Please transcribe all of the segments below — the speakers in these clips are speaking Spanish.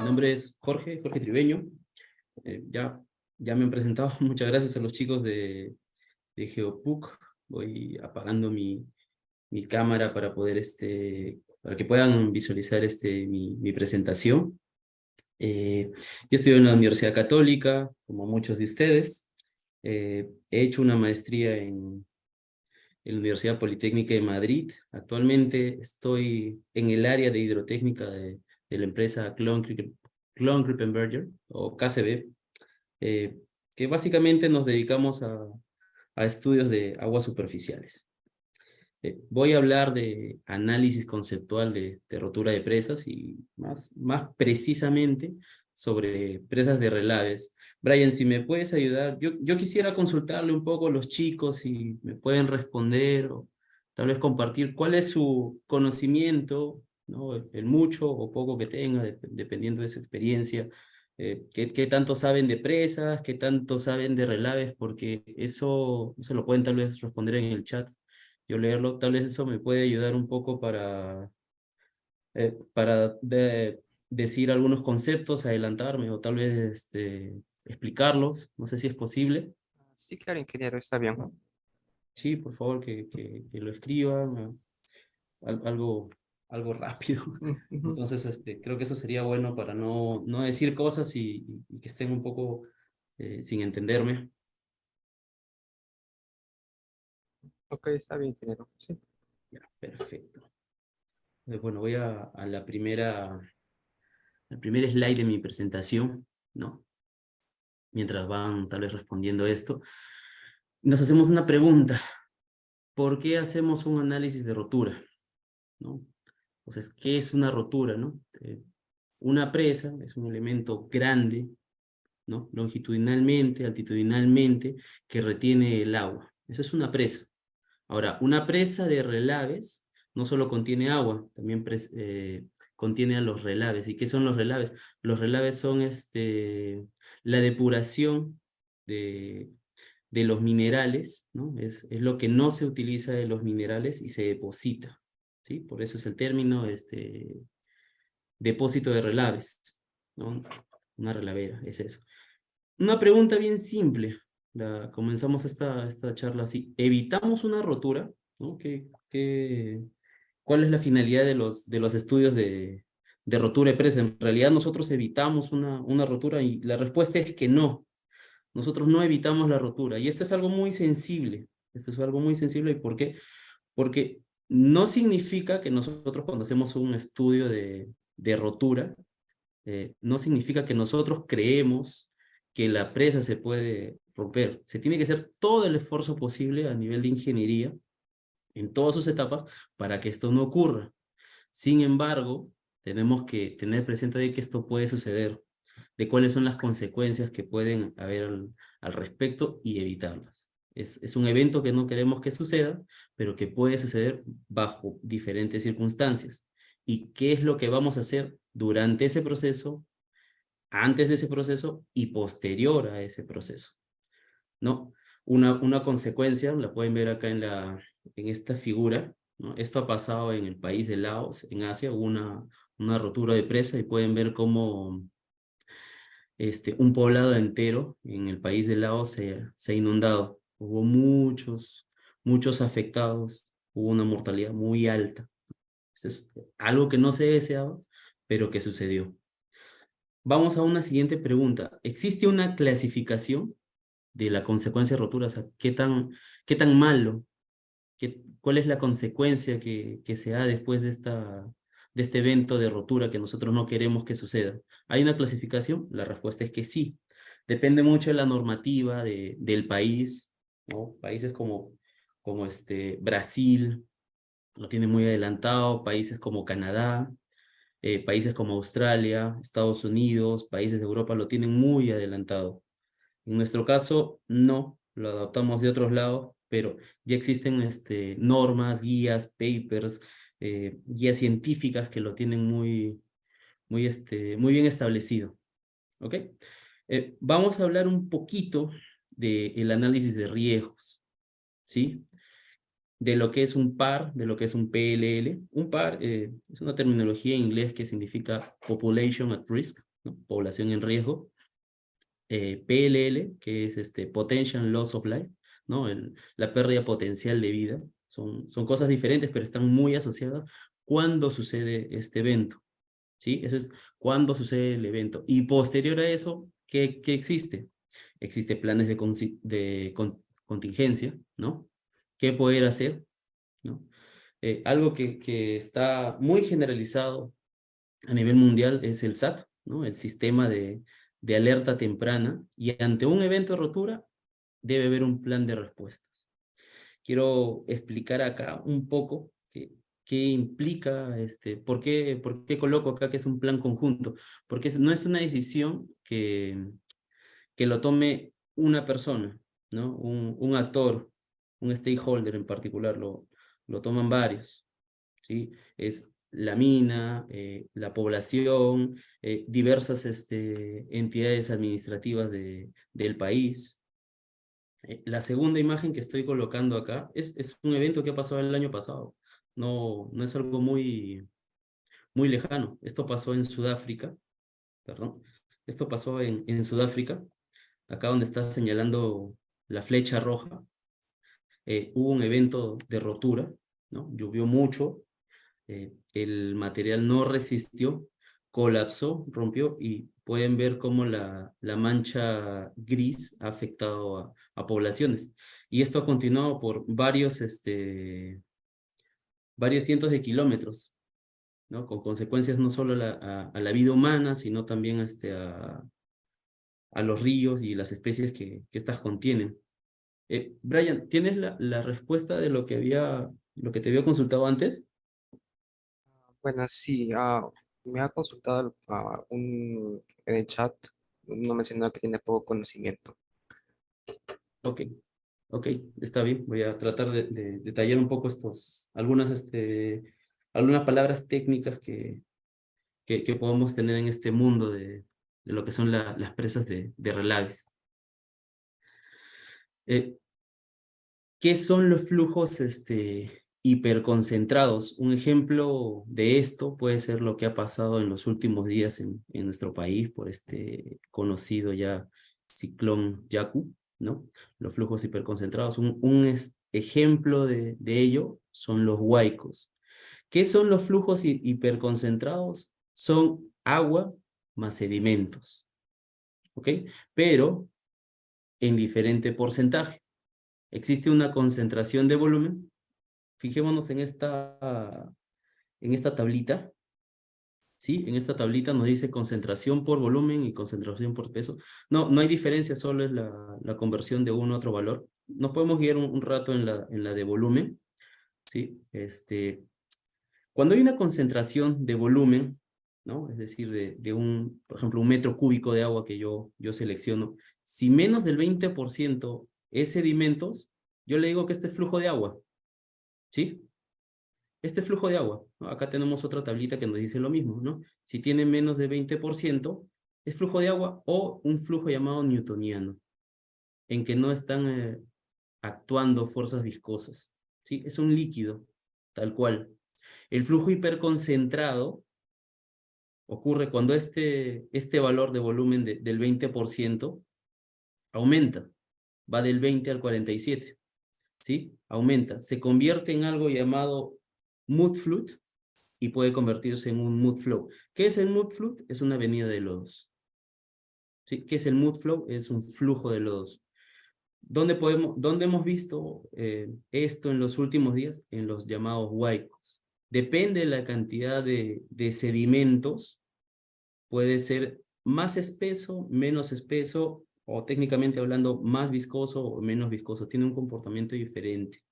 nombre es Jorge Tribeño. Ya me han presentado. Muchas gracias a los chicos de GeoPUC. Voy apagando mi cámara para poder, para que puedan visualizar mi presentación. Yo estudio en la Universidad Católica, como muchos de ustedes. He hecho una maestría en la Universidad Politécnica de Madrid. Actualmente estoy en el área de hidrotécnica de la empresa Klon-Krippenberger, o KCB, que básicamente nos dedicamos a estudios de aguas superficiales. Voy a hablar de análisis conceptual de rotura de presas y más precisamente sobre presas de relaves. Brian, si me puedes ayudar, yo quisiera consultarle un poco a los chicos si me pueden responder o tal vez compartir cuál es su conocimiento, ¿no? El mucho o poco que tenga, dependiendo de su experiencia. ¿Qué tanto saben de presas? ¿Qué tanto saben de relaves? Porque eso lo pueden tal vez responder en el chat. Yo leerlo, tal vez eso me puede ayudar un poco para decir algunos conceptos, adelantarme o tal vez explicarlos. No sé si es posible. Sí, claro, ingeniero, está bien. Sí, por favor, que lo escriban, algo, algo rápido. Ujú. Entonces, creo que eso sería bueno para no decir cosas y que estén un poco sin entenderme. Ok, está bien, ingeniero. Sí. Ya, perfecto. Bueno, voy a al primer slide de mi presentación, ¿no? Mientras van tal vez respondiendo esto, nos hacemos una pregunta. ¿Por qué hacemos un análisis de rotura? ¿No? Entonces, ¿qué es una rotura? ¿No? Una presa es un elemento grande, ¿no? Longitudinalmente, altitudinalmente, que retiene el agua. Eso es una presa. Ahora, una presa de relaves no solo contiene agua, también contiene a los relaves. ¿Y qué son los relaves? Los relaves son la depuración de, de los minerales, ¿no? Es lo que no se utiliza de los minerales y se deposita, ¿sí? Por eso es el término depósito de relaves, ¿no? Una relavera, es eso. Una pregunta bien simple. Comenzamos esta charla así. ¿Evitamos una rotura? ¿No? ¿Cuál es la finalidad de los estudios de rotura de presa? En realidad nosotros evitamos una rotura y la respuesta es que no. Nosotros no evitamos la rotura. Y esto es algo muy sensible. Esto es algo muy sensible. ¿Y por qué? Porque no significa que nosotros cuando hacemos un estudio de rotura, no significa que nosotros creemos que la presa se puede romper. Se tiene que hacer todo el esfuerzo posible a nivel de ingeniería en todas sus etapas para que esto no ocurra. Sin embargo, tenemos que tener presente de que esto puede suceder, de cuáles son las consecuencias que pueden haber al respecto y evitarlas. Es un evento que no queremos que suceda, pero que puede suceder bajo diferentes circunstancias. ¿Y qué es lo que vamos a hacer durante ese proceso, antes de ese proceso y posterior a ese proceso? ¿No? Una consecuencia, la pueden ver acá en esta figura, ¿no? Esto ha pasado en el país de Laos, en Asia, hubo una rotura de presa y pueden ver cómo un poblado entero en el país de Laos se ha inundado. Hubo muchos afectados, hubo una mortalidad muy alta. Eso es algo que no se deseaba, pero que sucedió. Vamos a una siguiente pregunta. ¿Existe una clasificación de la consecuencia de rotura? O sea, qué tan malo, cuál es la consecuencia que se da después de este evento de rotura que nosotros no queremos que suceda? ¿Hay una clasificación? La respuesta es que sí. Depende mucho de la normativa del país, ¿no? Países como Brasil lo tiene muy adelantado, países como Canadá, países como Australia, Estados Unidos, países de Europa lo tienen muy adelantado. En nuestro caso, no, lo adaptamos de otros lados, pero ya existen normas, guías, papers, guías científicas que lo tienen muy bien establecido. ¿Ok? Vamos a hablar un poquito del análisis de riesgos, ¿sí? De lo que es un PAR, de lo que es un PLL. Un PAR es una terminología en inglés que significa Population at Risk, ¿no? Población en riesgo. PLL, que es Potential Loss of Life, ¿no? La pérdida potencial de vida. Son cosas diferentes, pero están muy asociadas cuando sucede este evento. ¿Sí? Eso es cuando sucede el evento. Y posterior a eso, ¿qué existe? Existe planes de contingencia, ¿no? ¿Qué poder hacer? ¿No? Algo que está muy generalizado a nivel mundial es el SAT, ¿no? El sistema de alerta temprana. Y ante un evento de rotura, debe haber un plan de respuestas. Quiero explicar acá un poco qué implica, por qué coloco acá que es un plan conjunto, porque no es una decisión que lo tome una persona, ¿no? Un actor, un stakeholder en particular, lo toman varios, ¿sí? Es la mina, la población, diversas entidades administrativas del país. La segunda imagen que estoy colocando acá es un evento que ha pasado el año pasado. No es algo muy lejano. Esto pasó en Sudáfrica, perdón. Esto pasó en Sudáfrica, acá donde está señalando la flecha roja. Hubo un evento de rotura, ¿no? Llovió mucho, el material no resistió, colapsó, rompió y pueden ver cómo la mancha gris ha afectado a poblaciones. Y esto ha continuado por varios cientos de kilómetros, ¿no? Con consecuencias no solo a la vida humana, sino también a los ríos y las especies que estas contienen. Brian, ¿tienes la respuesta de lo que te había consultado antes? Bueno, sí, me ha consultado en el chat, no mencionó que tiene poco conocimiento. Ok, ok, está bien. Voy a tratar de detallar un poco algunas palabras técnicas que podemos tener en este mundo de lo que son las presas de relaves. Eh, ¿Qué son los flujos hiperconcentrados? Un ejemplo de esto puede ser lo que ha pasado en los últimos días en nuestro país por este conocido ya ciclón Yaku, ¿no? Los flujos hiperconcentrados. Un ejemplo de ello son los huaicos. ¿Qué son los flujos hiperconcentrados? Son agua más sedimentos, ¿ok? Pero en diferente porcentaje. Existe una concentración de volumen. Fijémonos en esta tablita, ¿sí? En esta tablita nos dice concentración por volumen y concentración por peso. No hay diferencia, solo es la conversión de uno a otro valor. Nos podemos guiar un rato en la de volumen, ¿sí? Cuando hay una concentración de volumen, ¿no? Es decir, por ejemplo, un metro cúbico de agua que yo selecciono, si menos del 20% es sedimentos, yo le digo que este es flujo de agua, ¿sí? Este flujo de agua, ¿no? Acá tenemos otra tablita que nos dice lo mismo, ¿no? Si tiene menos de 20%, es flujo de agua o un flujo llamado newtoniano, en que no están actuando fuerzas viscosas, ¿sí? Es un líquido, tal cual. El flujo hiperconcentrado ocurre cuando este valor de volumen del 20% aumenta, va del 20 al 47, ¿sí? Aumenta, se convierte en algo llamado mud flood y puede convertirse en un mud flow. ¿Qué es el mud flow? Es una avenida de lodos. ¿Sí? ¿Qué es el mud flow? Es un flujo de lodos. ¿Dónde hemos visto esto en los últimos días? En los llamados huaicos. Depende de la cantidad de sedimentos, puede ser más espeso, menos espeso, o técnicamente hablando, más viscoso o menos viscoso. Tiene un comportamiento diferente,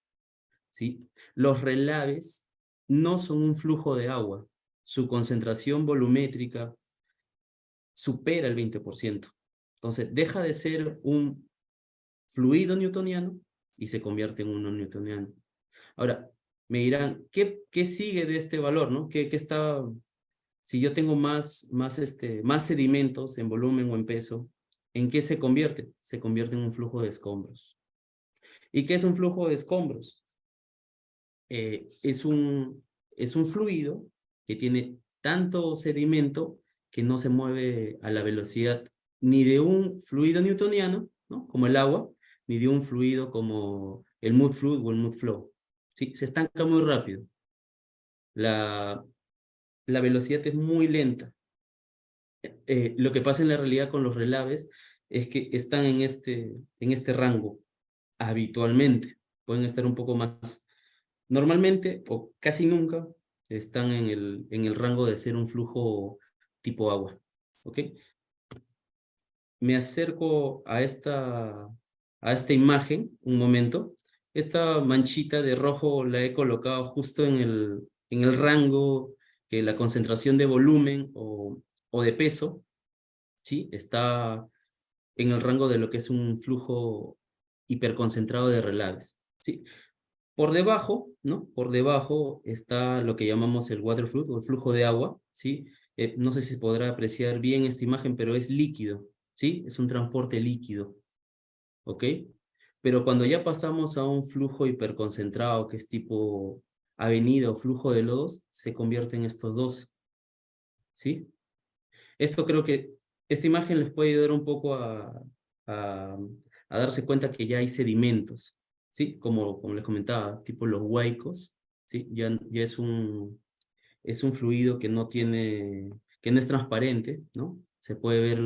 ¿sí? Los relaves no son un flujo de agua. Su concentración volumétrica supera el 20%. Entonces, deja de ser un fluido newtoniano y se convierte en uno newtoniano. Ahora, me dirán, ¿qué sigue de este valor, no? Si yo tengo más sedimentos en volumen o en peso, ¿en qué se convierte? Se convierte en un flujo de escombros. ¿Y qué es un flujo de escombros? Es un fluido que tiene tanto sedimento que no se mueve a la velocidad ni de un fluido newtoniano, ¿no? Como el agua, ni de un fluido como el mud fluid o el mud flow. ¿Sí? Se estanca muy rápido. La, la velocidad es muy lenta. Lo que pasa en la realidad con los relaves es que están en este rango habitualmente. Pueden estar un poco más. Normalmente, o casi nunca, están en el rango de ser un flujo tipo agua. ¿Ok? Me acerco a esta imagen un momento. Esta manchita de rojo la he colocado justo en el rango que la concentración de volumen o de peso, ¿sí? Está en el rango de lo que es un flujo hiperconcentrado de relaves, ¿sí? Por debajo, ¿no? Por debajo está lo que llamamos el water flow o el flujo de agua, ¿sí? No sé si se podrá apreciar bien esta imagen, pero es líquido, ¿sí? Es un transporte líquido, ¿ok? Pero cuando ya pasamos a un flujo hiperconcentrado, que es tipo avenida o flujo de lodos, se convierte en estos dos, ¿sí? Esto creo que, esta imagen les puede ayudar un poco a, a darse cuenta que ya hay sedimentos, ¿sí? Como les comentaba, tipo los huaicos, ¿sí? Ya es un fluido que no tiene, que no es transparente, ¿no? Se puede ver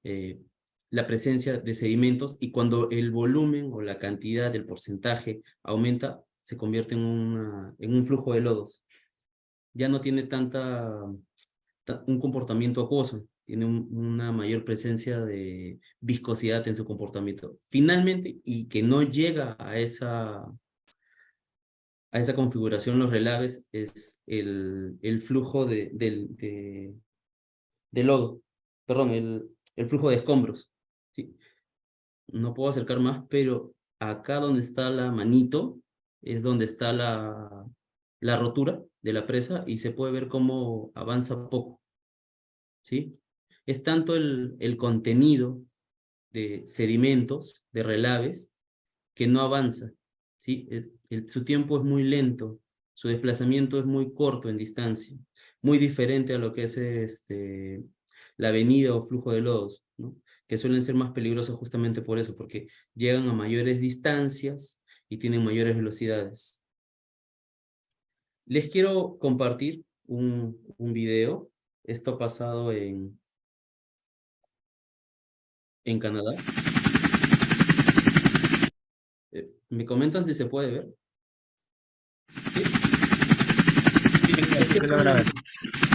eh, la presencia de sedimentos y cuando el volumen o la cantidad, el porcentaje aumenta, se convierte en un flujo de lodos. Ya no tiene un comportamiento acuoso, tiene una mayor presencia de viscosidad en su comportamiento. Finalmente, y que no llega a esa configuración los relaves, es el flujo de lodo, perdón, el flujo de escombros. ¿Sí? No puedo acercar más, pero acá donde está la manito es donde está la rotura de la presa y se puede ver cómo avanza poco. ¿Sí? Es tanto el contenido de sedimentos, de relaves, que no avanza, ¿sí? Su tiempo es muy lento, su desplazamiento es muy corto en distancia, muy diferente a lo que es la avenida o flujo de lodos, ¿no? Que suelen ser más peligrosos justamente por eso, porque llegan a mayores distancias y tienen mayores velocidades. Les quiero compartir un video. Esto ha pasado en Canadá. ¿Me comentan si se puede ver? ¿Sí? Sí, Este se es logra ver.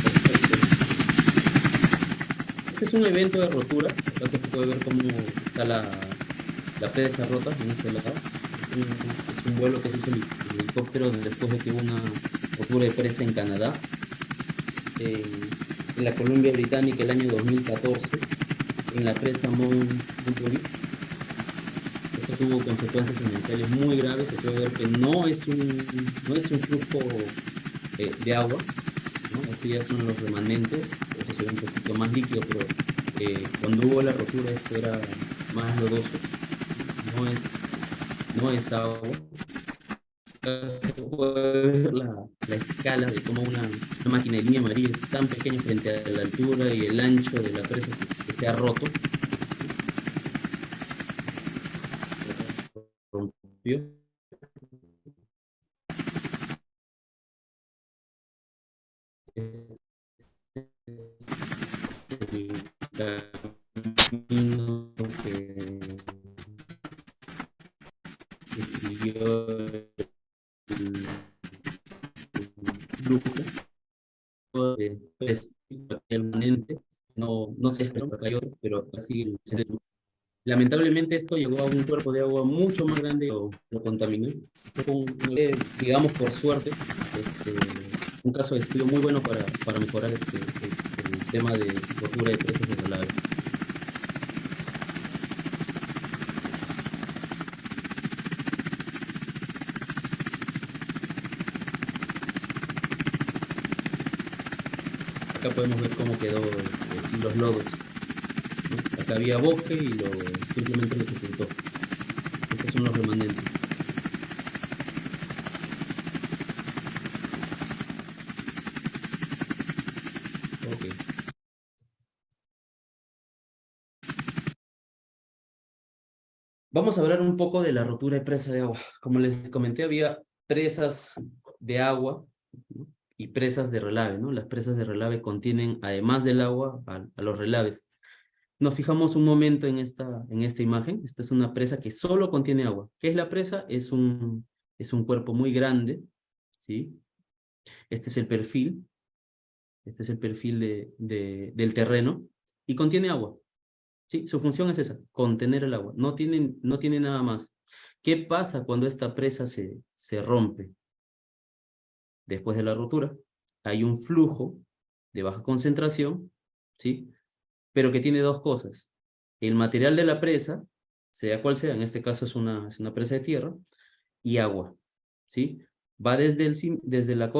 perfecto. Este es un evento de rotura. Acá se puede ver cómo está la presa rota en este lado. Es un vuelo que se hizo en helicóptero después de que hubo una rotura de presa en Canadá, en la Columbia Británica el año 2014, en la presa Montgomery. Esto tuvo consecuencias ambientales muy graves. Se puede ver que no es un flujo de agua, ¿no? Estos ya son los remanentes, por eso se ve un poquito más líquido, pero cuando hubo la rotura esto era más lodoso, no es agua. Acá se puede ver la escala de cómo una máquina de línea amarilla es tan pequeña frente a la altura y el ancho de la presa que se ha roto, ¿sí? Rompió. El camino que siguió el flujo permanente, no se esperó que haya otro, pero así se detuvo. Lamentablemente esto llegó a un cuerpo de agua mucho más grande y lo contaminó. Fue digamos por suerte, un caso de estudio muy bueno para mejorar el tema de rotura de presas de relaves. Acá podemos ver cómo quedó los lodos, ¿no? Acá había bosque y simplemente lo sepultó. Estos son los remanentes. Ok. Vamos a hablar un poco de la rotura de presa de agua. Como les comenté, había presas de agua, ¿no? Y presas de relave, ¿no? Las presas de relave contienen, además del agua, a los relaves. Nos fijamos un momento en esta imagen. Esta es una presa que solo contiene agua. ¿Qué es la presa? Es un cuerpo muy grande, ¿sí? Este es el perfil. Este es el perfil del terreno y contiene agua. Sí, su función es esa, contener el agua. No tiene nada más. ¿Qué pasa cuando esta presa se rompe? Después de la rotura, hay un flujo de baja concentración, ¿sí? Pero que tiene dos cosas. El material de la presa, sea cual sea, en este caso es una presa de tierra, y agua, ¿sí? Va desde la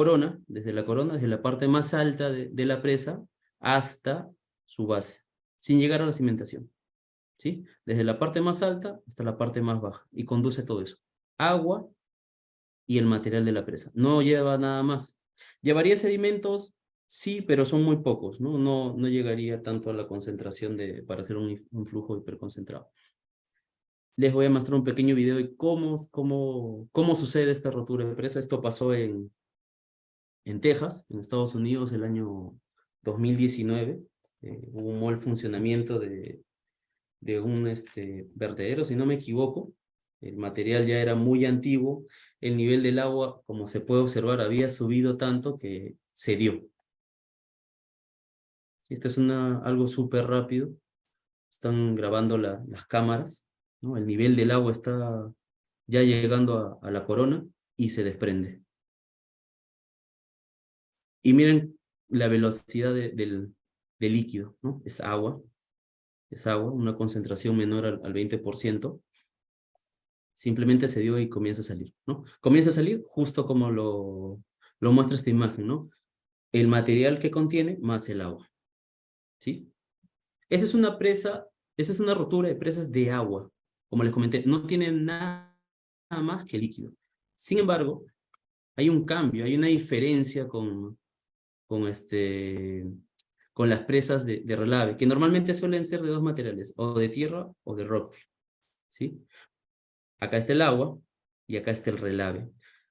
parte más alta de la presa, hasta su base, sin llegar a la cimentación, ¿sí? Desde la parte más alta hasta la parte más baja, y conduce todo eso. Agua y el material de la presa. No lleva nada más. ¿Llevaría sedimentos? Sí, pero son muy pocos, ¿no? No llegaría tanto a la concentración para hacer un flujo hiperconcentrado. Les voy a mostrar un pequeño video de cómo sucede esta rotura de presa. Esto pasó en Texas, en Estados Unidos, el año 2019. Hubo un mal funcionamiento de un vertedero, si no me equivoco. El material ya era muy antiguo. El nivel del agua, como se puede observar, había subido tanto que cedió. Esto es algo súper rápido. Están grabando las cámaras, ¿no? El nivel del agua está ya llegando a la corona y se desprende. Y miren la velocidad del líquido, ¿no? Es agua, una concentración menor al 20%. Simplemente se dio y comienza a salir, ¿no? Comienza a salir justo como lo muestra esta imagen, ¿no? El material que contiene más el agua, ¿sí? Esa es una presa, esa es una rotura de presas de agua. Como les comenté, no tiene nada más que líquido. Sin embargo, hay un cambio, hay una diferencia con, con las presas de relave, que normalmente suelen ser de dos materiales, o de tierra o de rockfill, ¿sí? Acá está el agua y acá está el relave.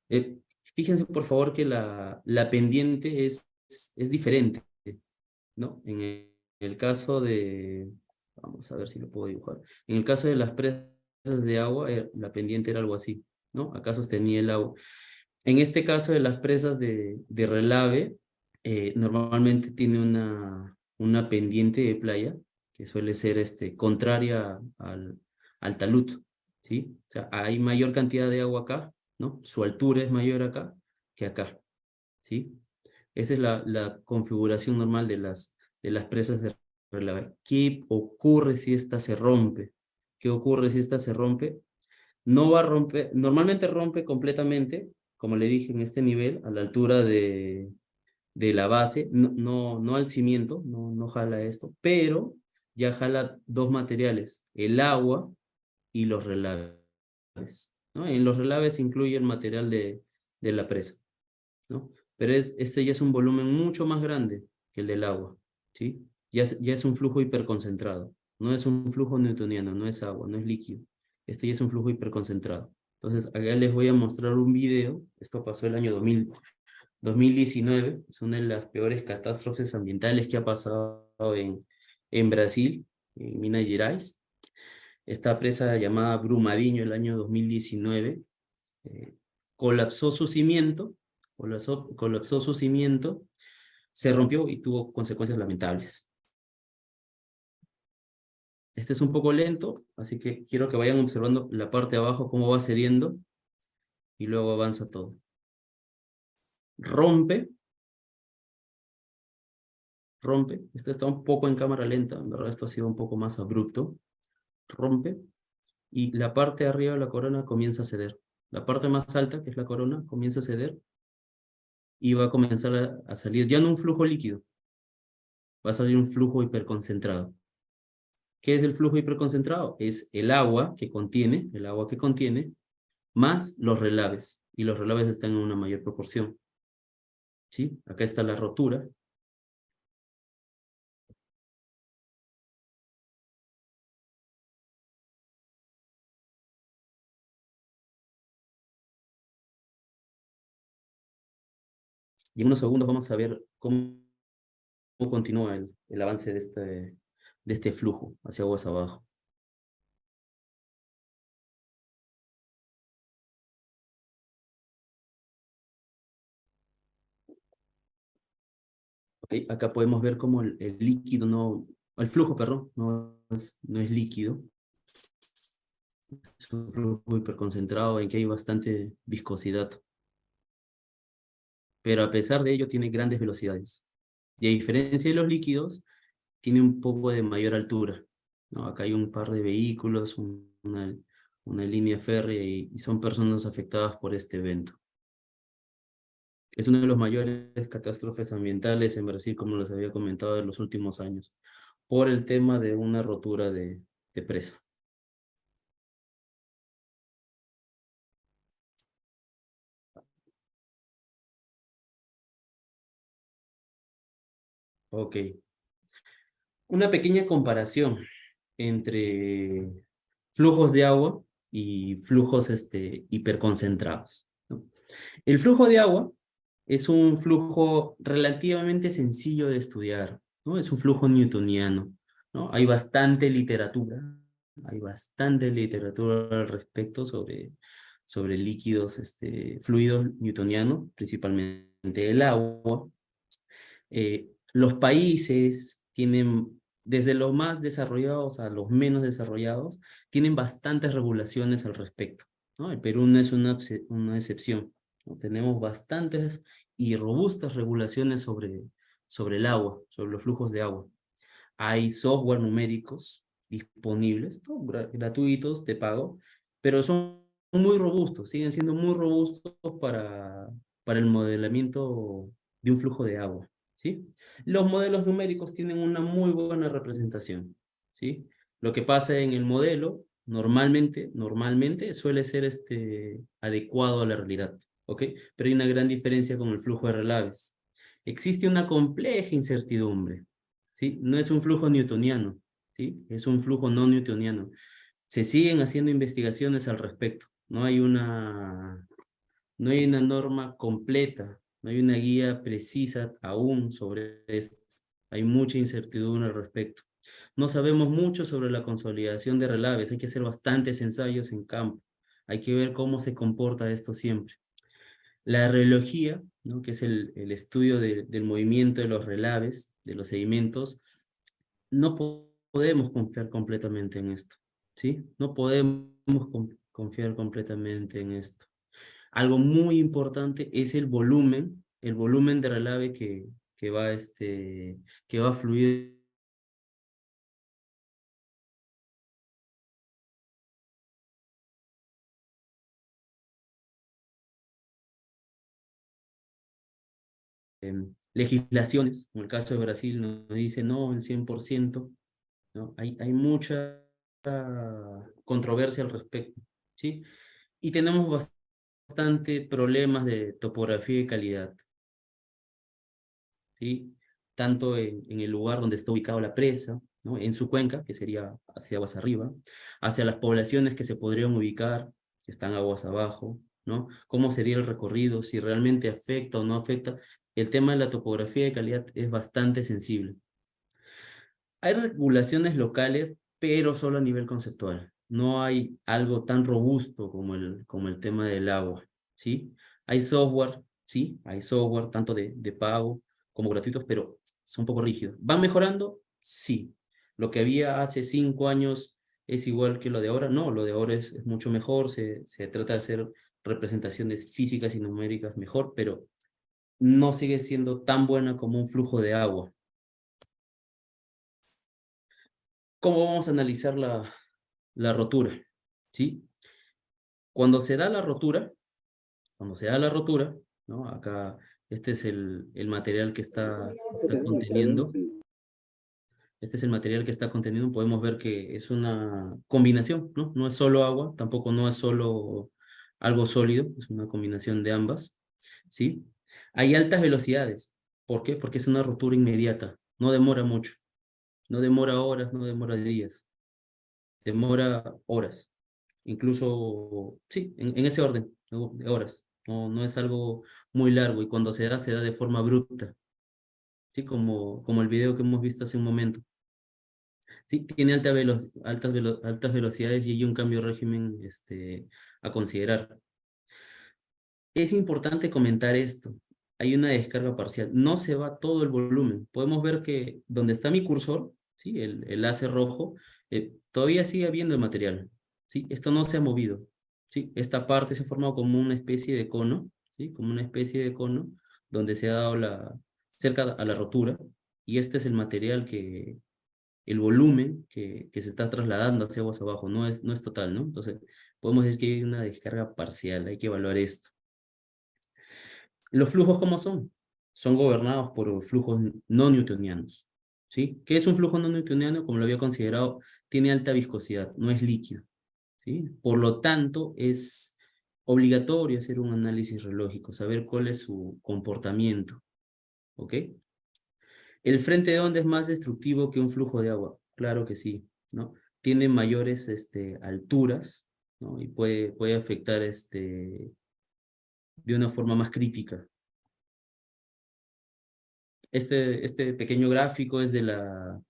Eh, Fíjense por favor que la pendiente es diferente, ¿no? En el caso vamos a ver si lo puedo dibujar. En el caso de las presas de agua, la pendiente era algo así, ¿no? Acá sostenía el agua. En este caso de las presas de relave, normalmente tiene una pendiente de playa que suele ser contraria al talud, ¿sí? O sea, hay mayor cantidad de agua acá, ¿no? Su altura es mayor acá que acá, ¿sí? Esa es la configuración normal de las presas de relave. ¿Qué ocurre si esta se rompe? ¿Qué ocurre si esta se rompe? No va a romper, normalmente rompe completamente, como le dije, en este nivel, a la altura de la base, no al cimiento, no jala esto, pero ya jala dos materiales, el agua y los relaves, ¿no? En los relaves incluye el material de la presa, ¿no? Pero este ya es un volumen mucho más grande que el del agua, ¿sí? Ya es un flujo hiperconcentrado, no es un flujo newtoniano, no es agua, no es líquido. Este ya es un flujo hiperconcentrado. Entonces, acá les voy a mostrar un video. Esto pasó el año 2019. Es una de las peores catástrofes ambientales que ha pasado en Brasil, en Minas Gerais. Esta presa llamada Brumadinho el año 2019 eh, colapsó su cimiento, colapsó su cimiento, se rompió y tuvo consecuencias lamentables. Este es un poco lento, así que quiero que vayan observando la parte de abajo cómo va cediendo y luego avanza todo. Rompe, este está un poco en cámara lenta, en verdad esto ha sido un poco más abrupto. Rompe y la parte de arriba de la corona comienza a ceder. La parte más alta, que es la corona, comienza a ceder y va a comenzar a salir ya no un flujo líquido, va a salir un flujo hiperconcentrado. ¿Qué es el flujo hiperconcentrado? Es el agua que contiene, más los relaves. Y los relaves están en una mayor proporción. ¿Sí? Acá está la rotura. Y en unos segundos vamos a ver cómo continúa el avance de este flujo hacia aguas abajo. ¿Ok? Acá podemos ver cómo el líquido el flujo, perdón, no es líquido. Es un flujo hiperconcentrado en que hay bastante viscosidad. Pero a pesar de ello tiene grandes velocidades. Y a diferencia de los líquidos, tiene un poco de mayor altura, ¿no? Acá hay un par de vehículos, una línea férrea y son personas afectadas por este evento. Es una de las mayores catástrofes ambientales en Brasil, como les había comentado en los últimos años, por el tema de una rotura de presa. Ok. Una pequeña comparación entre flujos de agua y flujos hiperconcentrados, ¿no? El flujo de agua es un flujo relativamente sencillo de estudiar, ¿no? Es un flujo newtoniano, ¿no? Hay bastante literatura al respecto sobre líquidos, fluidos newtonianos, principalmente el agua. Los países tienen, desde los más desarrollados a los menos desarrollados, tienen bastantes regulaciones al respecto, ¿no? El Perú no es una excepción, ¿no? Tenemos bastantes y robustas regulaciones sobre el agua, sobre los flujos de agua. Hay software numéricos disponibles, ¿no? Gratuitos, de pago, pero son muy robustos, siguen siendo muy robustos para el modelamiento de un flujo de agua, ¿sí? Los modelos numéricos tienen una muy buena representación, ¿sí? Lo que pasa en el modelo normalmente suele ser adecuado a la realidad, ¿ok? Pero hay una gran diferencia con el flujo de relaves. Existe una compleja incertidumbre, ¿sí? No es un flujo newtoniano, ¿sí? Es un flujo no newtoniano. Se siguen haciendo investigaciones al respecto. No hay una norma completa, no hay una guía precisa aún sobre esto. Hay mucha incertidumbre al respecto. No sabemos mucho sobre la consolidación de relaves. Hay que hacer bastantes ensayos en campo. Hay que ver cómo se comporta esto siempre. La reología, ¿no? Que es el estudio del movimiento de los relaves, de los sedimentos, no podemos confiar completamente en esto, ¿sí? No podemos confiar completamente en esto. Algo muy importante es el volumen de relave que va a fluir en legislaciones. En el caso de Brasil nos dice no, el 100%, ¿no? Hay mucha controversia al respecto, ¿sí? Y tenemos bastante problemas de topografía y calidad, ¿sí? Tanto en el lugar donde está ubicada la presa, ¿no? En su cuenca, que sería hacia aguas arriba, hacia las poblaciones que se podrían ubicar, que están aguas abajo, ¿no? ¿Cómo sería el recorrido? Si realmente afecta o no afecta. El tema de la topografía y calidad es bastante sensible. Hay regulaciones locales, pero solo a nivel conceptual. No hay algo tan robusto como el tema del agua, ¿sí? Hay software, sí, hay software tanto de pago como gratuitos, pero son un poco rígidos. ¿Van mejorando? Sí. ¿Lo que había hace 5 años es igual que lo de ahora? No, lo de ahora es mucho mejor, se trata de hacer representaciones físicas y numéricas mejor, pero no sigue siendo tan buena como un flujo de agua. ¿Cómo vamos a analizar la rotura? ¿Sí? Cuando se da la rotura, ¿no? Acá este es el material que está conteniendo. Este es el material que está conteniendo. Podemos ver que es una combinación, ¿no? No es solo agua, tampoco no es solo algo sólido, es una combinación de ambas, ¿sí? Hay altas velocidades. ¿Por qué? Porque es una rotura inmediata. No demora mucho. No demora horas, no demora días. Demora horas. Incluso, sí, en ese orden, ¿no? De horas. no es algo muy largo y cuando se da de forma abrupta, ¿sí? Como el video que hemos visto hace un momento. Sí, tiene altas velocidades y hay un cambio de régimen a considerar. Es importante comentar esto. Hay una descarga parcial. No se va todo el volumen. Podemos ver que donde está mi cursor, ¿sí? El láser rojo, todavía sigue habiendo el material. ¿Sí? Esto no se ha movido. ¿Sí? Esta parte se ha formado como una especie de cono, ¿sí? Como una especie de cono donde se ha dado cerca a la rotura. Y este es el material el volumen que se está trasladando hacia aguas abajo. No es total, ¿no? Entonces, podemos decir que hay una descarga parcial. Hay que evaluar esto. ¿Los flujos cómo son? Son gobernados por flujos no newtonianos. ¿Sí? ¿Qué es un flujo no newtoniano? Como lo había considerado, tiene alta viscosidad, no es líquido. ¿Sí? Por lo tanto, es obligatorio hacer un análisis relógico, saber cuál es su comportamiento. ¿Ok? ¿El frente de onda es más destructivo que un flujo de agua? Claro que sí, ¿no? Tiene mayores alturas, ¿no? Y puede afectar de una forma más crítica. Este pequeño gráfico es de la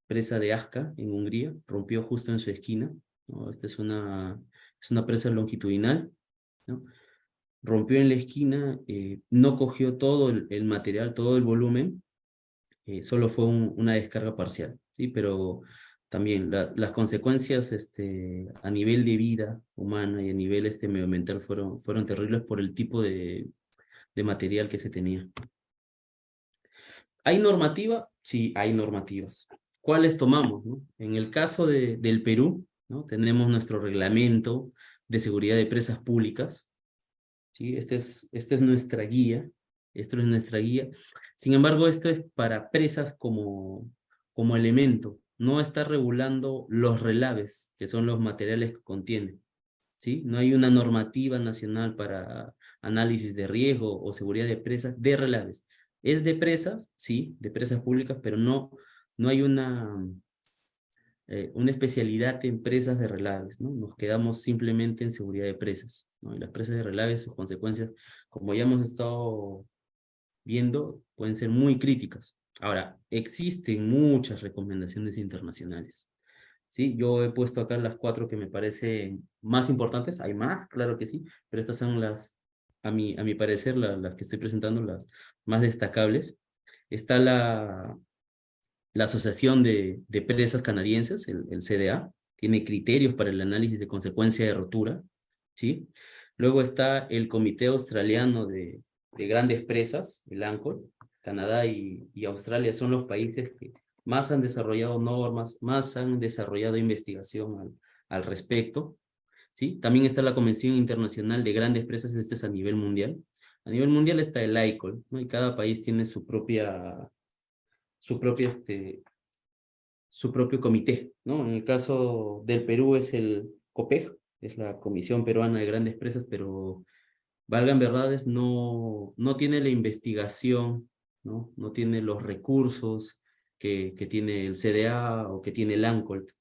presa de Asca, en Hungría. Rompió justo en su esquina, ¿no? Esta es una presa longitudinal, ¿no? Rompió en la esquina, no cogió todo el material, todo el volumen, solo fue una descarga parcial, ¿sí? Pero también las consecuencias a nivel de vida humana y a nivel medioambiental fueron terribles por el tipo de material que se tenía. ¿Hay normativas? Sí, hay normativas. ¿Cuáles tomamos, no? En el caso del Perú, ¿no? Tenemos nuestro reglamento de seguridad de presas públicas, ¿sí? Esta es nuestra guía. Esto es nuestra guía. Sin embargo, esto es para presas como elemento. No está regulando los relaves, que son los materiales que contiene, ¿sí? No hay una normativa nacional para análisis de riesgo o seguridad de presas de relaves. Es de presas, sí, de presas públicas, pero no hay una especialidad en presas de relaves, ¿no? Nos quedamos simplemente en seguridad de presas, ¿no? Y las presas de relaves, sus consecuencias, como ya hemos estado viendo, pueden ser muy críticas. Ahora, existen muchas recomendaciones internacionales, ¿sí? Yo he puesto acá las 4 que me parecen más importantes. Hay más, claro que sí, pero estas son a mi parecer, las que estoy presentando, las más destacables. Está la Asociación de Presas Canadienses, el CDA, tiene criterios para el análisis de consecuencia de rotura, ¿sí? Luego está el Comité Australiano de Grandes Presas, el ANCOR. Canadá y Australia son los países que más han desarrollado normas, más han desarrollado investigación al respecto, ¿sí? También está la Convención Internacional de Grandes Presas, este es a nivel mundial. A nivel mundial está el ICOL, ¿no? Y cada país tiene su propia su propio comité, ¿no? En el caso del Perú es el COPEG, es la Comisión Peruana de Grandes Presas, pero valgan verdades, no tiene la investigación, ¿no? No tiene los recursos que tiene el CDA o que tiene el ANCOLT,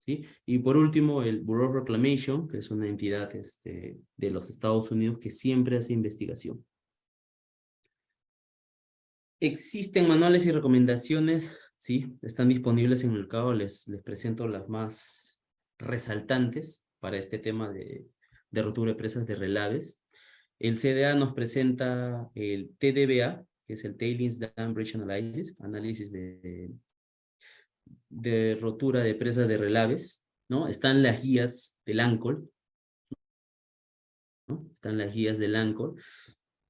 ¿sí? Y por último, el Bureau of Reclamation, que es una entidad de los Estados Unidos que siempre hace investigación. Existen manuales y recomendaciones, sí, están disponibles en el mercado, les presento las más resaltantes para este tema de rotura de presas de relaves. El CDA nos presenta el TDBA, que es el Tailings Dam Breach Analysis, análisis de rotura de presas de relaves, ¿no? Están las guías del ANCOL, ¿no? Están las guías del ANCOL,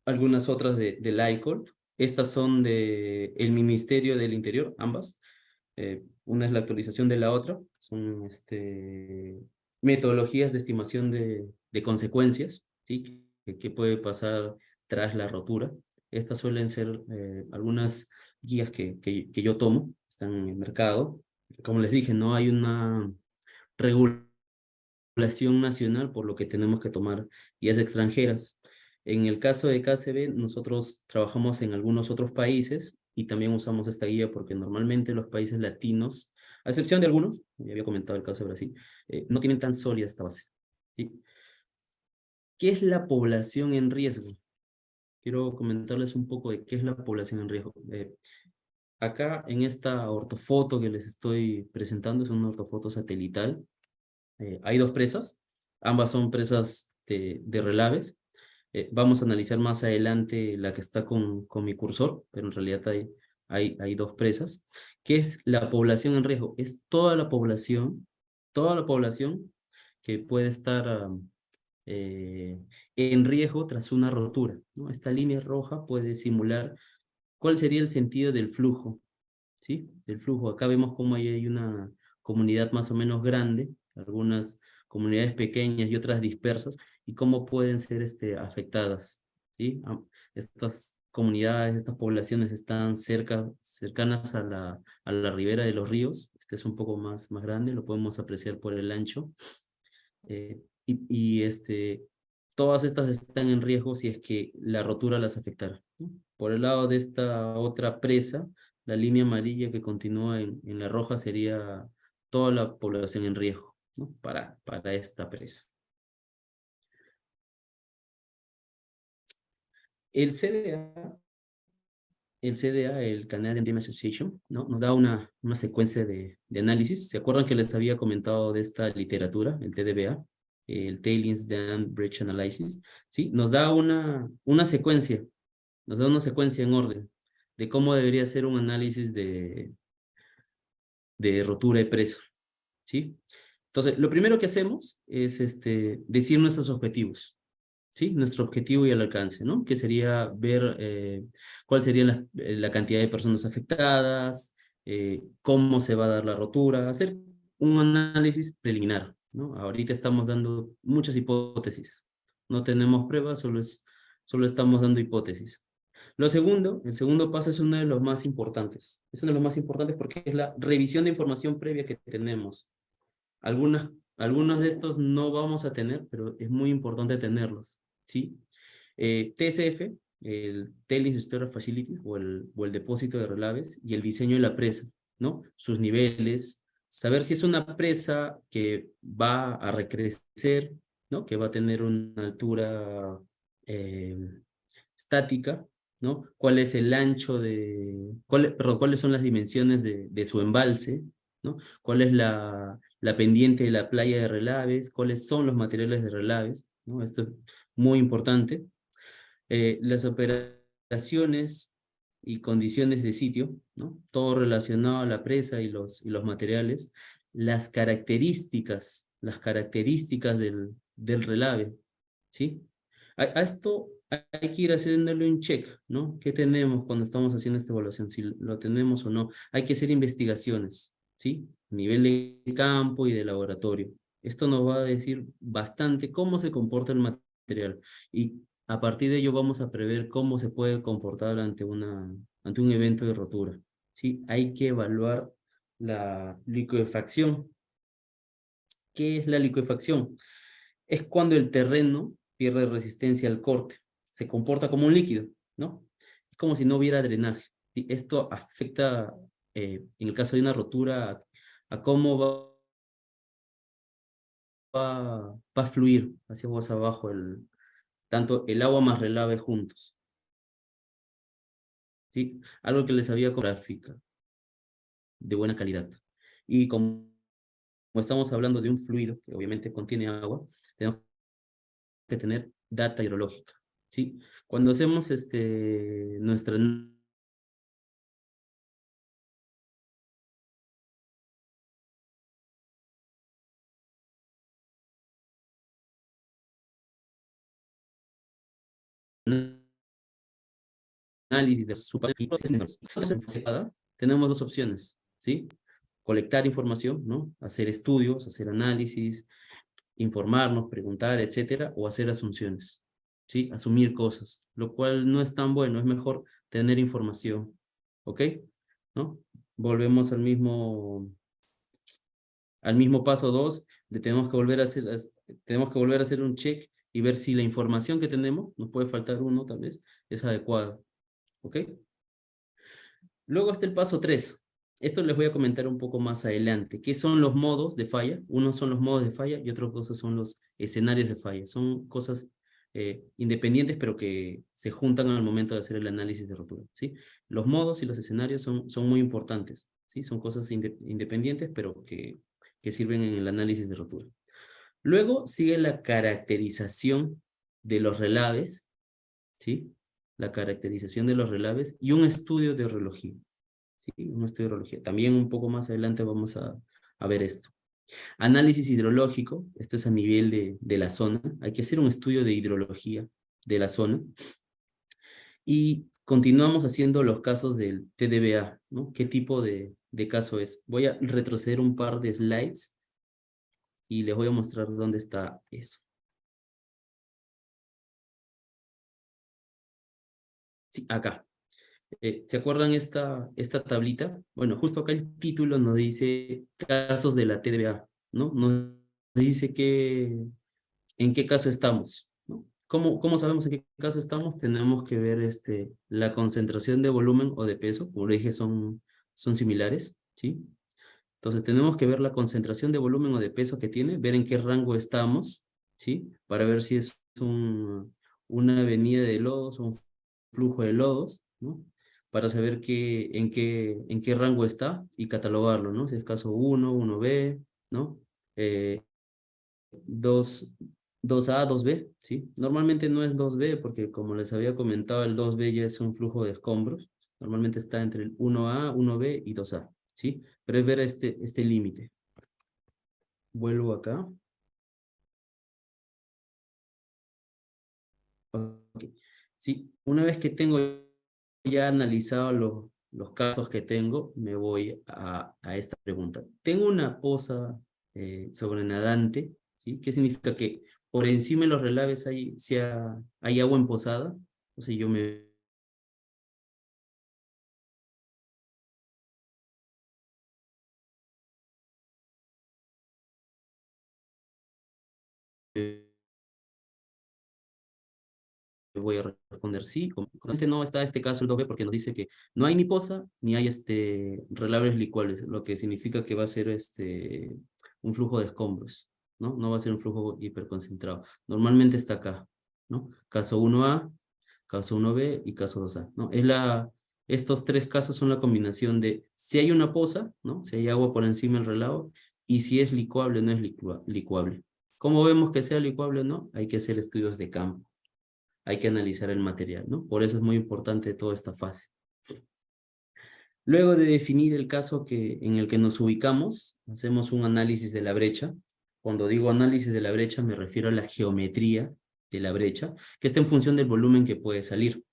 algunas otras del ICOL. Estas son del Ministerio del Interior, ambas. Una es la actualización de la otra. Son metodologías de estimación de consecuencias, ¿sí? ¿Qué puede pasar tras la rotura? Estas suelen ser algunas guías que yo tomo, están en el mercado. Como les dije, no hay una regulación nacional, por lo que tenemos que tomar guías extranjeras. En el caso de KCB, nosotros trabajamos en algunos otros países y también usamos esta guía porque normalmente los países latinos, a excepción de algunos, ya había comentado el caso de Brasil, no tienen tan sólida esta base, ¿sí? ¿Qué es la población en riesgo? Quiero comentarles un poco de qué es la población en riesgo. Acá en esta ortofoto que les estoy presentando, es una ortofoto satelital. Hay dos presas, ambas son presas de relaves. Vamos a analizar más adelante la que está con mi cursor, pero en realidad hay dos presas. ¿Qué es la población en riesgo? Es toda la población que puede estar en riesgo tras una rotura, ¿no? Esta línea roja puede simular cuál sería el sentido del flujo, ¿sí? Del flujo. Acá vemos cómo hay una comunidad más o menos grande, algunas comunidades pequeñas y otras dispersas, y cómo pueden ser afectadas, ¿sí? Estas comunidades, estas poblaciones están cercanas a la ribera de los ríos. Este es un poco más grande, lo podemos apreciar por el ancho. Todas estas están en riesgo si es que la rotura las afectara, ¿no? Por el lado de esta otra presa, la línea amarilla que continúa en la roja sería toda la población en riesgo, ¿no? Para esta presa. El CDA, el Canadian Dam Association, ¿no? Nos da una secuencia de análisis. ¿Se acuerdan que les había comentado de esta literatura, el TDBA? El Tailings Dam Breach Analysis, ¿sí? Nos da una secuencia en orden de cómo debería ser un análisis de rotura de presa, ¿sí? Entonces, lo primero que hacemos es decir nuestros objetivos, ¿sí? Nuestro objetivo y el alcance, ¿no? Que sería ver cuál sería la cantidad de personas afectadas, cómo se va a dar la rotura, hacer un análisis preliminar, ¿no? Ahorita estamos dando muchas hipótesis. No tenemos pruebas, solo estamos dando hipótesis. El segundo paso es uno de los más importantes. Es uno de los más importantes porque es la revisión de información previa que tenemos. Algunos de estos no vamos a tener, pero es muy importante tenerlos, ¿sí? TSF, el Tailings Storage Facility, o el depósito de relaves, y el diseño de la presa, ¿no? Sus niveles, saber si es una presa que va a recrecer, ¿no? Que va a tener una altura estática, ¿no? ¿Cuál es el ancho cuáles son las dimensiones de su embalse, ¿no? ¿Cuál es la pendiente de la playa de relaves? ¿Cuáles son los materiales de relaves? ¿No? Esto es muy importante. Las operaciones y condiciones de sitio, ¿no? Todo relacionado a la presa y los materiales. Las características del relave, ¿sí? A esto hay que ir haciéndole un check, ¿no? ¿Qué tenemos cuando estamos haciendo esta evaluación? Si lo tenemos o no. Hay que hacer investigaciones, ¿sí? A nivel de campo y de laboratorio. Esto nos va a decir bastante cómo se comporta el material. Y a partir de ello vamos a prever cómo se puede comportar ante un evento de rotura, ¿sí? Hay que evaluar la liquefacción. ¿Qué es la liquefacción? Es cuando el terreno pierde resistencia al corte. Se comporta como un líquido, ¿no? Es como si no hubiera drenaje. Y esto afecta, en el caso de una rotura, a cómo va a fluir hacia aguas abajo tanto el agua más relave juntos, ¿sí? Algo que les había con gráfica de buena calidad. Y como estamos hablando de un fluido que obviamente contiene agua, tenemos que tener data hidrológica, ¿sí? Cuando hacemos nuestra análisis de su tenemos dos opciones, ¿sí? Colectar información, ¿no? Hacer estudios, hacer análisis, informarnos, preguntar, etcétera, o hacer asunciones, ¿sí? Asumir cosas, lo cual no es tan bueno, es mejor tener información, ¿ok? ¿No? Volvemos al mismo paso 2, tenemos que volver a hacer un check y ver si la información que tenemos, nos puede faltar uno tal vez, es adecuada, ¿ok? Luego está el paso 3. Esto les voy a comentar un poco más adelante. ¿Qué son los modos de falla? Uno son los modos de falla y otra cosa son los escenarios de falla. Son cosas independientes, pero que se juntan al momento de hacer el análisis de rotura, ¿sí? Los modos y los escenarios son muy importantes, ¿sí? Son cosas independientes, pero que sirven en el análisis de rotura. Luego sigue la caracterización de los relaves, ¿sí? La caracterización de los relaves y un estudio de hidrología, ¿sí? Un estudio de hidrología. También un poco más adelante vamos a ver esto. Análisis hidrológico, esto es a nivel de la zona. Hay que hacer un estudio de hidrología de la zona. Y continuamos haciendo los casos del TDBA, ¿no? ¿Qué tipo de caso es? Voy a retroceder un par de slides y les voy a mostrar dónde está eso. Sí, acá. ¿Se acuerdan esta tablita? Bueno, justo acá el título nos dice casos de la TDBA, ¿no? Nos dice en qué caso estamos, ¿no? ¿Cómo sabemos en qué caso estamos? Tenemos que ver la concentración de volumen o de peso, como le dije, son similares, ¿sí? Entonces tenemos que ver la concentración de volumen o de peso que tiene, ver en qué rango estamos, ¿sí? Para ver si es una avenida de lodos o un flujo de lodos, ¿no? Para saber en qué rango está y catalogarlo, ¿no? Si es caso 1, 1B, ¿no? 2, 2A, 2B, ¿sí? Normalmente no es 2B porque como les había comentado, el 2B ya es un flujo de escombros. Normalmente está entre el 1A, 1B y 2A, ¿sí? Pero es ver este límite. Vuelvo acá. Okay. Sí, una vez que tengo ya analizado los casos que tengo, me voy a esta pregunta. Tengo una poza sobrenadante, ¿sí? ¿Qué significa? Que por encima de los relaves hay agua empozada. O sea, yo me voy a responder sí. Completamente no está este caso el 2B porque nos dice que no hay ni poza ni hay relaves licuables, lo que significa que va a ser un flujo de escombros, ¿no? No va a ser un flujo hiperconcentrado. Normalmente está acá, ¿no? Caso 1A, caso 1B y caso 2A, ¿no? Estos tres casos son la combinación de si hay una poza, ¿no? Si hay agua por encima del relavo y si es licuable o no es licuable. ¿Cómo vemos que sea licuable o no? Hay que hacer estudios de campo. Hay que analizar el material, ¿no? Por eso es muy importante toda esta fase. Luego de definir el caso en el que nos ubicamos, hacemos un análisis de la brecha. Cuando digo análisis de la brecha, me refiero a la geometría de la brecha, que está en función del volumen que puede salir.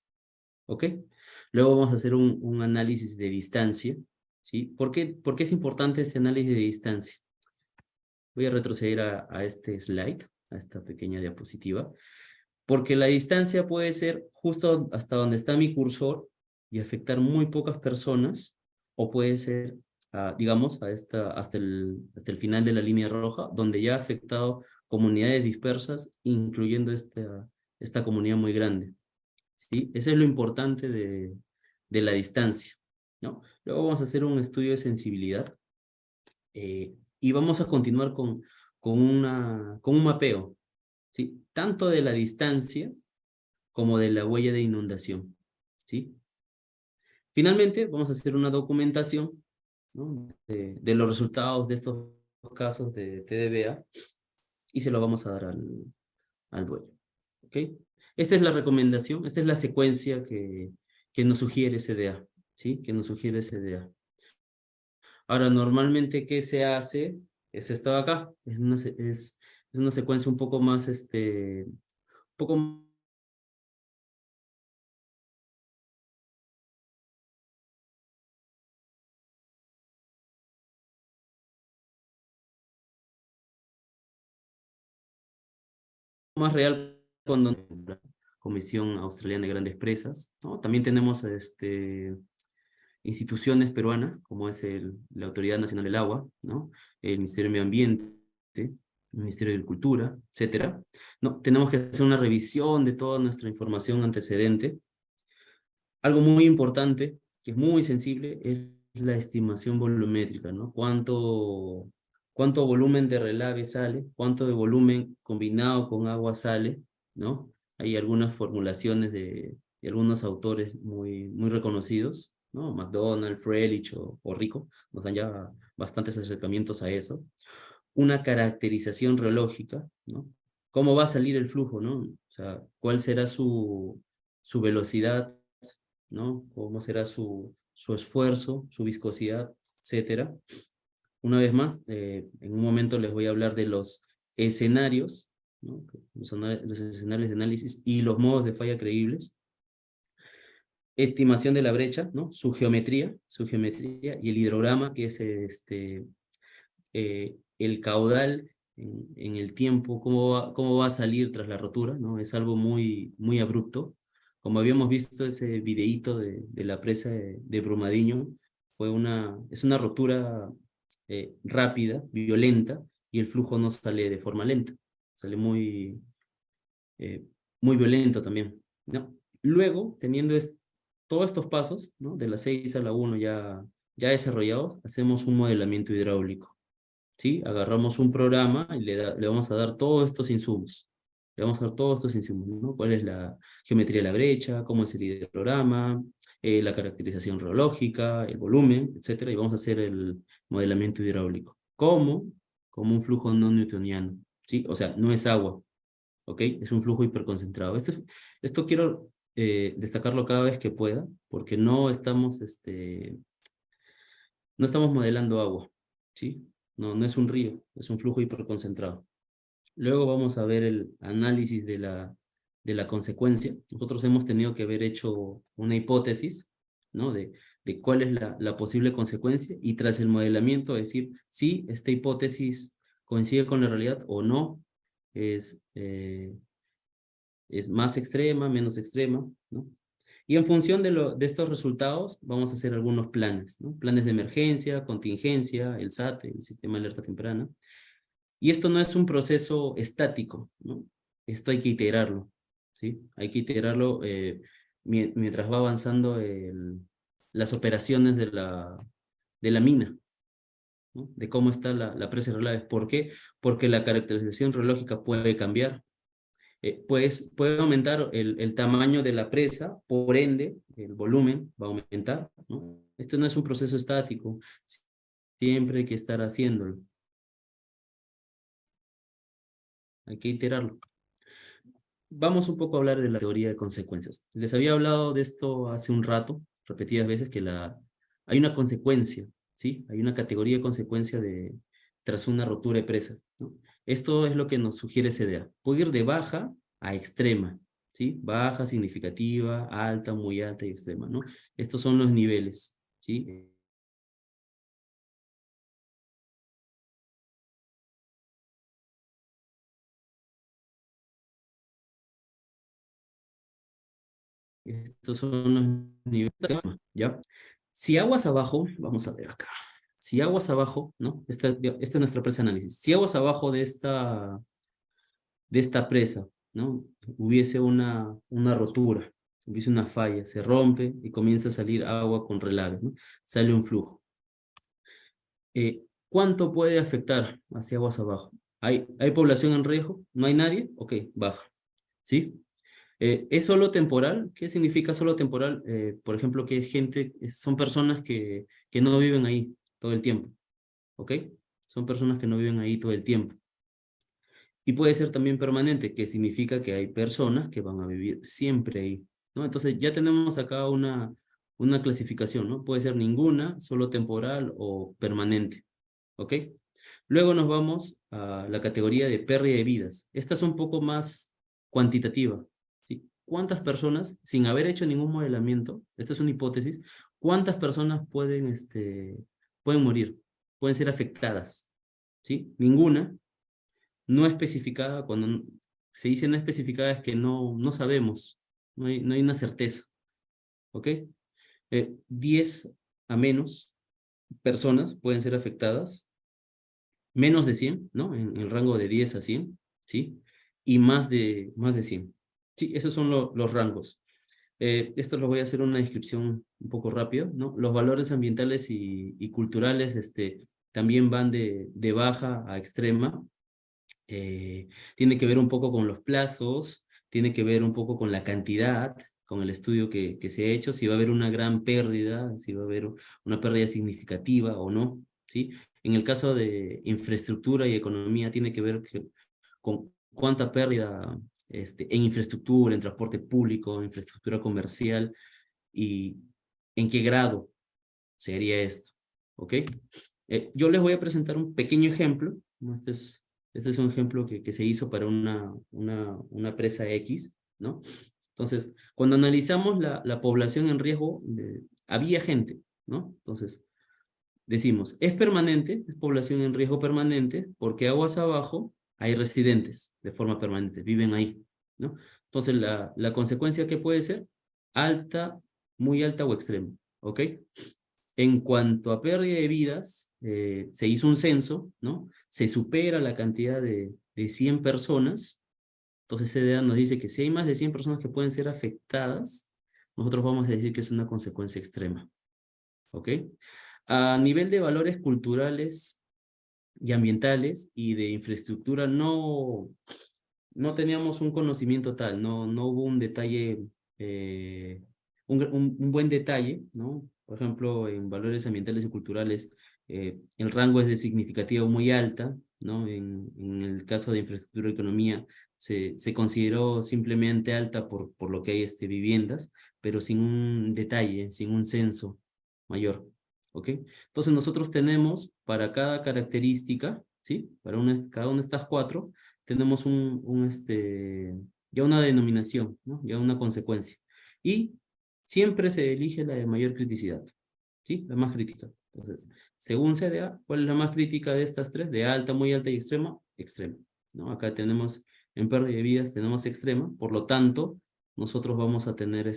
¿Ok? Luego vamos a hacer un análisis de distancia, ¿sí? ¿Por qué es importante este análisis de distancia? Voy a retroceder a este slide, a esta pequeña diapositiva. Porque la distancia puede ser justo hasta donde está mi cursor y afectar muy pocas personas, o puede ser, digamos, hasta el final de la línea roja, donde ya ha afectado comunidades dispersas, incluyendo esta comunidad muy grande, ¿sí? Eso es lo importante de la distancia, ¿no? Luego vamos a hacer un estudio de sensibilidad y vamos a continuar con un mapeo, ¿sí? Tanto de la distancia como de la huella de inundación, ¿sí? Finalmente, vamos a hacer una documentación, ¿no? de los resultados de estos casos de TDBA y se lo vamos a dar al dueño, ¿ok? Esta es la recomendación, esta es la secuencia que nos sugiere CDA, ¿sí? Que nos sugiere CDA. Ahora, normalmente, ¿qué se hace? Es esto de acá, es una secuencia un poco más, un poco más real cuando la Comisión Australiana de Grandes Presas, ¿no? También tenemos instituciones peruanas, como es la Autoridad Nacional del Agua, ¿no? El Ministerio de Medio Ambiente, el Ministerio de Agricultura, etcétera. No, tenemos que hacer una revisión de toda nuestra información antecedente. Algo muy importante, que es muy sensible, es la estimación volumétrica, ¿no? ¿Cuánto volumen de relave sale? ¿Cuánto de volumen combinado con agua sale? ¿No? Hay algunas formulaciones de algunos autores muy reconocidos, ¿no? McDonald, Frelich o Rico, nos dan ya bastantes acercamientos a eso. Una caracterización reológica, ¿no? ¿Cómo va a salir el flujo, ¿no? O sea, ¿cuál será su velocidad, ¿no? ¿Cómo será su esfuerzo, su viscosidad, etcétera? Una vez más, en un momento les voy a hablar de los escenarios, ¿no? Los escenarios de análisis y los modos de falla creíbles. Estimación de la brecha, ¿no? Su geometría y el hidrograma, que es el caudal en el tiempo, cómo va a salir tras la rotura, ¿no? Es algo muy abrupto. Como habíamos visto ese videíto de la presa de Brumadinho, es una rotura rápida, violenta, y el flujo no sale de forma lenta, sale eh, muy violento también, ¿no? Luego, teniendo todos estos pasos, ¿no? De la 6 a la 1 ya desarrollados, hacemos un modelamiento hidráulico, ¿sí? Agarramos un programa y le vamos a dar todos estos insumos. Le vamos a dar todos estos insumos, ¿no? ¿Cuál es la geometría de la brecha? ¿Cómo es el hidrograma? La caracterización reológica, el volumen, etcétera, y vamos a hacer el modelamiento hidráulico. ¿Cómo? Como un flujo no newtoniano, ¿sí? O sea, no es agua, ¿ok? Es un flujo hiperconcentrado. Esto quiero destacarlo cada vez que pueda, porque no estamos modelando agua, ¿sí? No es un río, es un flujo hiperconcentrado. Luego vamos a ver el análisis de la consecuencia. Nosotros hemos tenido que haber hecho una hipótesis, ¿no? De cuál es la posible consecuencia, y tras el modelamiento decir si esta hipótesis coincide con la realidad o no, es, eh, es más extrema, menos extrema, ¿no? Y en función de estos resultados, vamos a hacer algunos planes, ¿no? Planes de emergencia, contingencia, el SAT, el Sistema de Alerta Temprana. Y esto no es un proceso estático, ¿no? Esto hay que iterarlo, ¿sí? Hay que iterarlo mientras va avanzando las operaciones de la mina, ¿no? De cómo está la presa de relaves. ¿Por qué? Porque la caracterización reológica puede cambiar. Pues puede aumentar el tamaño de la presa, por ende, el volumen va a aumentar, ¿no? Esto no es un proceso estático, siempre hay que estar haciéndolo, hay que iterarlo. Vamos un poco a hablar de la teoría de consecuencias. Les había hablado de esto hace un rato, repetidas veces, que hay una consecuencia, ¿sí? Hay una categoría de consecuencia tras una rotura de presa, ¿no? Esto es lo que nos sugiere CDA. Puede ir de baja a extrema, ¿sí? Baja, significativa, alta, muy alta y extrema, ¿no? Estos son los niveles, ¿sí? Estos son los niveles, ¿ya? Si aguas abajo, vamos a ver acá. Si aguas abajo, ¿no? Esta es nuestra presa de análisis. Si aguas abajo de esta presa, ¿no? Hubiese una rotura, hubiese una falla, se rompe y comienza a salir agua con relaves, ¿no? Sale un flujo. ¿Cuánto puede afectar hacia aguas abajo? ¿Hay población en riesgo? ¿No hay nadie? Ok, baja, ¿sí? ¿Es solo temporal? ¿Qué significa solo temporal? Por ejemplo, que son personas que no viven ahí todo el tiempo, ¿ok? Son personas que no viven ahí todo el tiempo. Y puede ser también permanente, que significa que hay personas que van a vivir siempre ahí, ¿no? Entonces ya tenemos acá una clasificación, ¿no? Puede ser ninguna, solo temporal o permanente, ¿ok? Luego nos vamos a la categoría de pérdida de vidas. Esta es un poco más cuantitativa, ¿sí? ¿Cuántas personas, sin haber hecho ningún modelamiento, esta es una hipótesis, cuántas personas pueden morir, pueden ser afectadas, ¿sí? Ninguna, no especificada. Cuando se dice no especificada es que no sabemos, no hay una certeza, ¿ok? 10 a menos personas pueden ser afectadas, menos de 100, ¿no? En el rango de 10 a 100, ¿sí? Y más de 100. Sí, esos son los rangos. Esto lo voy a hacer una descripción un poco rápido, ¿no? Los valores ambientales y culturales también van de baja a extrema. Tiene que ver un poco con los plazos, tiene que ver un poco con la cantidad, con el estudio que se ha hecho, si va a haber una gran pérdida, si va a haber una pérdida significativa o no, ¿sí? En el caso de infraestructura y economía tiene que ver con cuánta pérdida en infraestructura, en transporte público, infraestructura comercial y en qué grado sería esto, ¿ok? Yo les voy a presentar un pequeño ejemplo, ¿no? Este es un ejemplo que se hizo para una presa X, ¿no? Entonces, cuando analizamos la población en riesgo, había gente, ¿no? Entonces, decimos, es permanente, es población en riesgo permanente, porque aguas abajo hay residentes de forma permanente, viven ahí, ¿no? Entonces, la consecuencia que puede ser alta, muy alta o extrema, ¿ok? En cuanto a pérdida de vidas, se hizo un censo, ¿no? Se supera la cantidad de 100 personas, entonces CDA nos dice que si hay más de 100 personas que pueden ser afectadas, nosotros vamos a decir que es una consecuencia extrema, ¿ok? A nivel de valores culturales y ambientales y de infraestructura no teníamos un conocimiento tal, no hubo un detalle, un buen detalle, ¿no? Por ejemplo, en valores ambientales y culturales, el rango es de significativo muy alta, ¿no? En el caso de infraestructura y economía, se consideró simplemente alta por lo que hay viviendas, pero sin un detalle, sin un censo mayor, ¿ok? Entonces nosotros tenemos para cada característica, ¿sí? Para cada una de estas cuatro, tenemos ya una denominación, ¿no? Ya una consecuencia. Y siempre se elige la de mayor criticidad, ¿sí? La más crítica. Entonces, según CDA, ¿cuál es la más crítica de estas tres? De alta, muy alta y extrema, extrema, ¿no? Acá tenemos, en pérdida de vidas tenemos extrema, por lo tanto, nosotros vamos a tener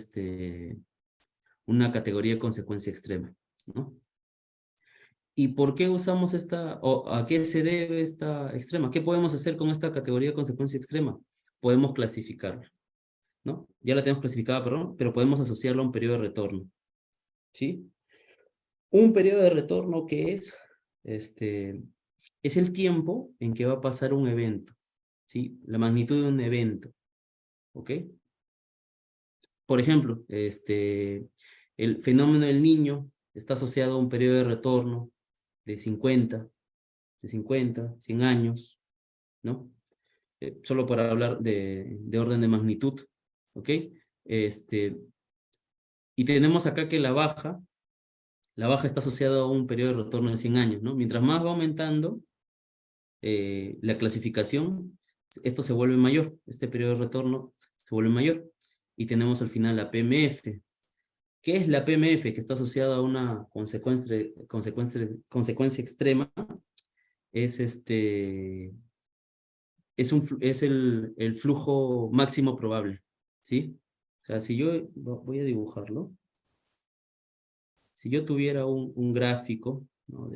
una categoría de consecuencia extrema, ¿no? ¿Y por qué usamos o a qué se debe esta extrema? ¿Qué podemos hacer con esta categoría de consecuencia extrema? Podemos clasificarla, ¿no? Ya la tenemos clasificada, perdón, pero podemos asociarla a un periodo de retorno, ¿sí? Un periodo de retorno que es el tiempo en que va a pasar un evento, ¿sí? La magnitud de un evento, ¿ok? Por ejemplo, el fenómeno del Niño está asociado a un periodo de retorno de 50, 100 años, ¿no? Solo para hablar de orden de magnitud, ¿ok? Y tenemos acá que la baja está asociada a un periodo de retorno de 100 años, ¿no? Mientras más va aumentando la clasificación, esto se vuelve mayor, este periodo de retorno se vuelve mayor. Y tenemos al final la PMF. ¿Qué es la PMF? Que está asociada a una consecuencia extrema. Es el flujo máximo probable, ¿sí? O sea, si yo voy a dibujarlo, si yo tuviera un gráfico, ¿no?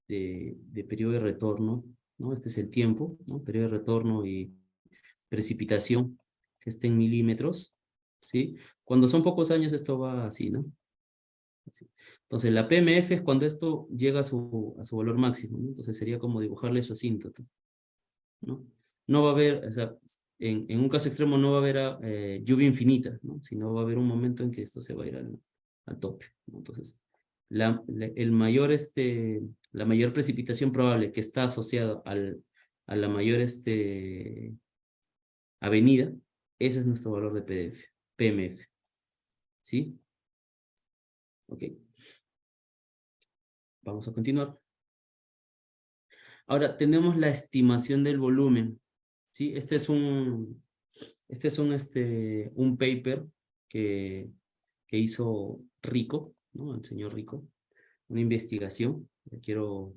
de periodo de retorno, ¿no? Este es el tiempo, ¿no? Periodo de retorno y precipitación, que esté en milímetros, ¿sí? Cuando son pocos años esto va así, ¿no? Así. Entonces la PMF es cuando esto llega a su valor máximo, ¿no? Entonces sería como dibujarle su asíntota, ¿no? No va a haber, o sea, en un caso extremo no va a haber lluvia infinita, ¿no? Sino va a haber un momento en que esto se va a ir al tope, ¿no? Entonces, la mayor precipitación probable que está asociada a la mayor avenida, ese es nuestro valor de PMF, ¿sí? Ok, vamos a continuar. Ahora, tenemos la estimación del volumen, ¿sí? Este es un paper que hizo Rico, ¿no? El señor Rico, una investigación. Le quiero